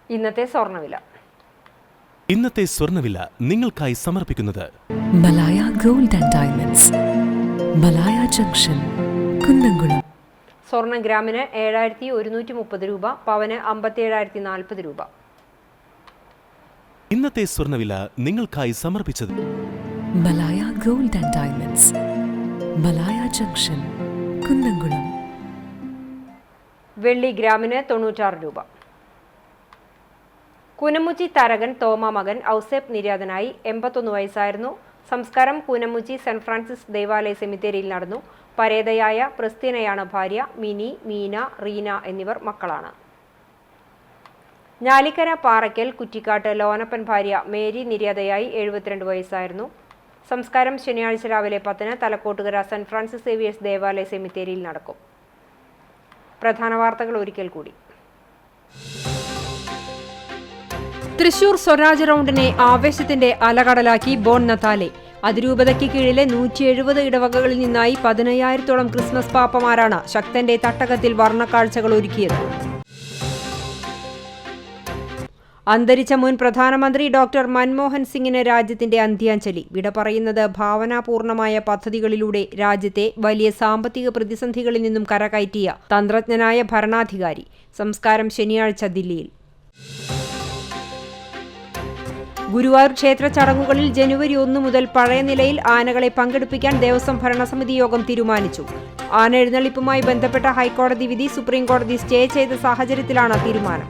Speaker 1: ഇന്നത്തെ
Speaker 7: സ്വർണ്ണവില നിങ്ങൾക്കായി സമർപ്പിക്കുന്നത്
Speaker 8: Malaya gold and diamonds, Malaya junction, Kunnamkulam.
Speaker 1: സ്വർണ്ണം ഗ്രാമിന് 7130 രൂപ, പവന് 57,040 രൂപ.
Speaker 7: ഇന്നത്തെ സ്വർണ്ണവില നിങ്ങൾക്കായി സമർപ്പിച്ചത്
Speaker 8: Malaya gold and diamonds, Malaya junction, Kunnamkulam.
Speaker 1: വെള്ളി ഗ്രാമിന് 96 രൂപ. കൂനമുച്ചി തരകൻ തോമ മകൻ ഔസേപ്പ് നിര്യാതനായി. 81 വയസ്സായിരുന്നു. സംസ്കാരം കൂനമുച്ചി സെന്റ് ഫ്രാൻസിസ് ദേവാലയ സെമിത്തേരിയിൽ നടന്നു. പരേതയായ പ്രസ്തീനയാണ് ഭാര്യ. മിനി, മീന, റീന എന്നിവർ മക്കളാണ്. ഞാലിക്കര പാറയ്ക്കൽ കുറ്റിക്കാട്ട് ലോനപ്പൻ ഭാര്യ മേരി നിര്യാതയായി. 72 വയസ്സായിരുന്നു. സംസ്കാരം ശനിയാഴ്ച രാവിലെ 10-ന് തലക്കോട്ടുകര സെന്റ് ഫ്രാൻസിസ് സേവിയേഴ്സ് ദേവാലയ സെമിത്തേരിയിൽ നടക്കും. പ്രധാന വാർത്തകൾ ഒരിക്കൽ കൂടി. തൃശൂർ സ്വരാജ് റൗണ്ടിനെ ആവേശത്തിന്റെ അലകടലാക്കി ബോൺ നതാലെ. അതിരൂപതയ്ക്ക് കീഴിലെ 170 ഇടവകകളിൽ നിന്നായി 15,000-ഓളം ക്രിസ്മസ് പാപ്പമാരാണ് ശക്തന്റെ തട്ടകത്തിൽ വർണ്ണക്കാഴ്ചകൾ ഒരുക്കിയത്. അന്തരിച്ച മുൻ പ്രധാനമന്ത്രി ഡോക്ടർ മൻമോഹൻ സിംഗിന് രാജ്യത്തിന്റെ അന്ത്യാഞ്ജലി. വിട പറയുന്നത് ഭാവനാപൂർണമായ പദ്ധതികളിലൂടെ രാജ്യത്തെ വലിയ സാമ്പത്തിക പ്രതിസന്ധികളിൽ നിന്നും കരകയറ്റിയ തന്ത്രജ്ഞനായ ഭരണാധികാരി. സംസ്കാരം ശനിയാഴ്ച ദില്ലിയിൽ. ഗുരുവായൂർ ക്ഷേത്ര ചടങ്ങുകളിൽ ജനുവരി 1 മുതൽ പഴയ നിലയിൽ ആനകളെ പങ്കെടുപ്പിക്കാൻ ദേവസ്വം ഭരണസമിതി യോഗം തീരുമാനിച്ചു. ആന എഴുന്നള്ളിപ്പുമായി ബന്ധപ്പെട്ട ഹൈക്കോടതി വിധി സുപ്രീംകോടതി സ്റ്റേ ചെയ്ത സാഹചര്യത്തിലാണ് തീരുമാനം.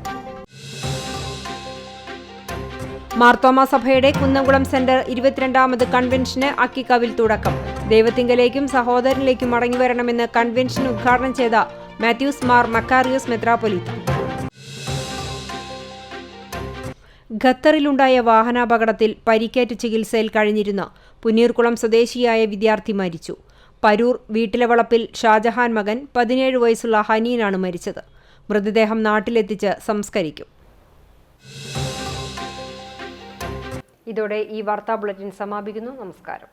Speaker 1: മാർത്തോമ സഭയുടെ കുന്നംകുളം സെന്റർ 22ാമത് കൺവെൻഷന് അക്കിക്കവിൽ തുടക്കം. ദൈവത്തിങ്കലേക്കും സഹോദരനിലേക്കും മടങ്ങിവരണമെന്ന് കൺവെൻഷൻ ഉദ്ഘാടനം ചെയ്ത മാത്യൂസ് മാർ മക്കാറിയോസ് മെത്രാപ്പൊലീത്ത. ഖത്തറിലുണ്ടായ വാഹനാപകടത്തിൽ പരിക്കേറ്റ് ചികിത്സയിൽ കഴിഞ്ഞിരുന്ന പുന്നീർകുളം സ്വദേശിയായ വിദ്യാർത്ഥി മരിച്ചു. പരൂർ വീട്ടിലവളപ്പിൽ ഷാജഹാൻ മകൻ 17 വയസ്സുള്ള ഹനീനാണ് മരിച്ചത്. മൃതദേഹം നാട്ടിലെത്തിച്ച് സംസ്കരിക്കും. ഇതോടെ ഈ വാർത്താ ബുള്ളറ്റിൻ സമാപിക്കുന്നു. നമസ്കാരം.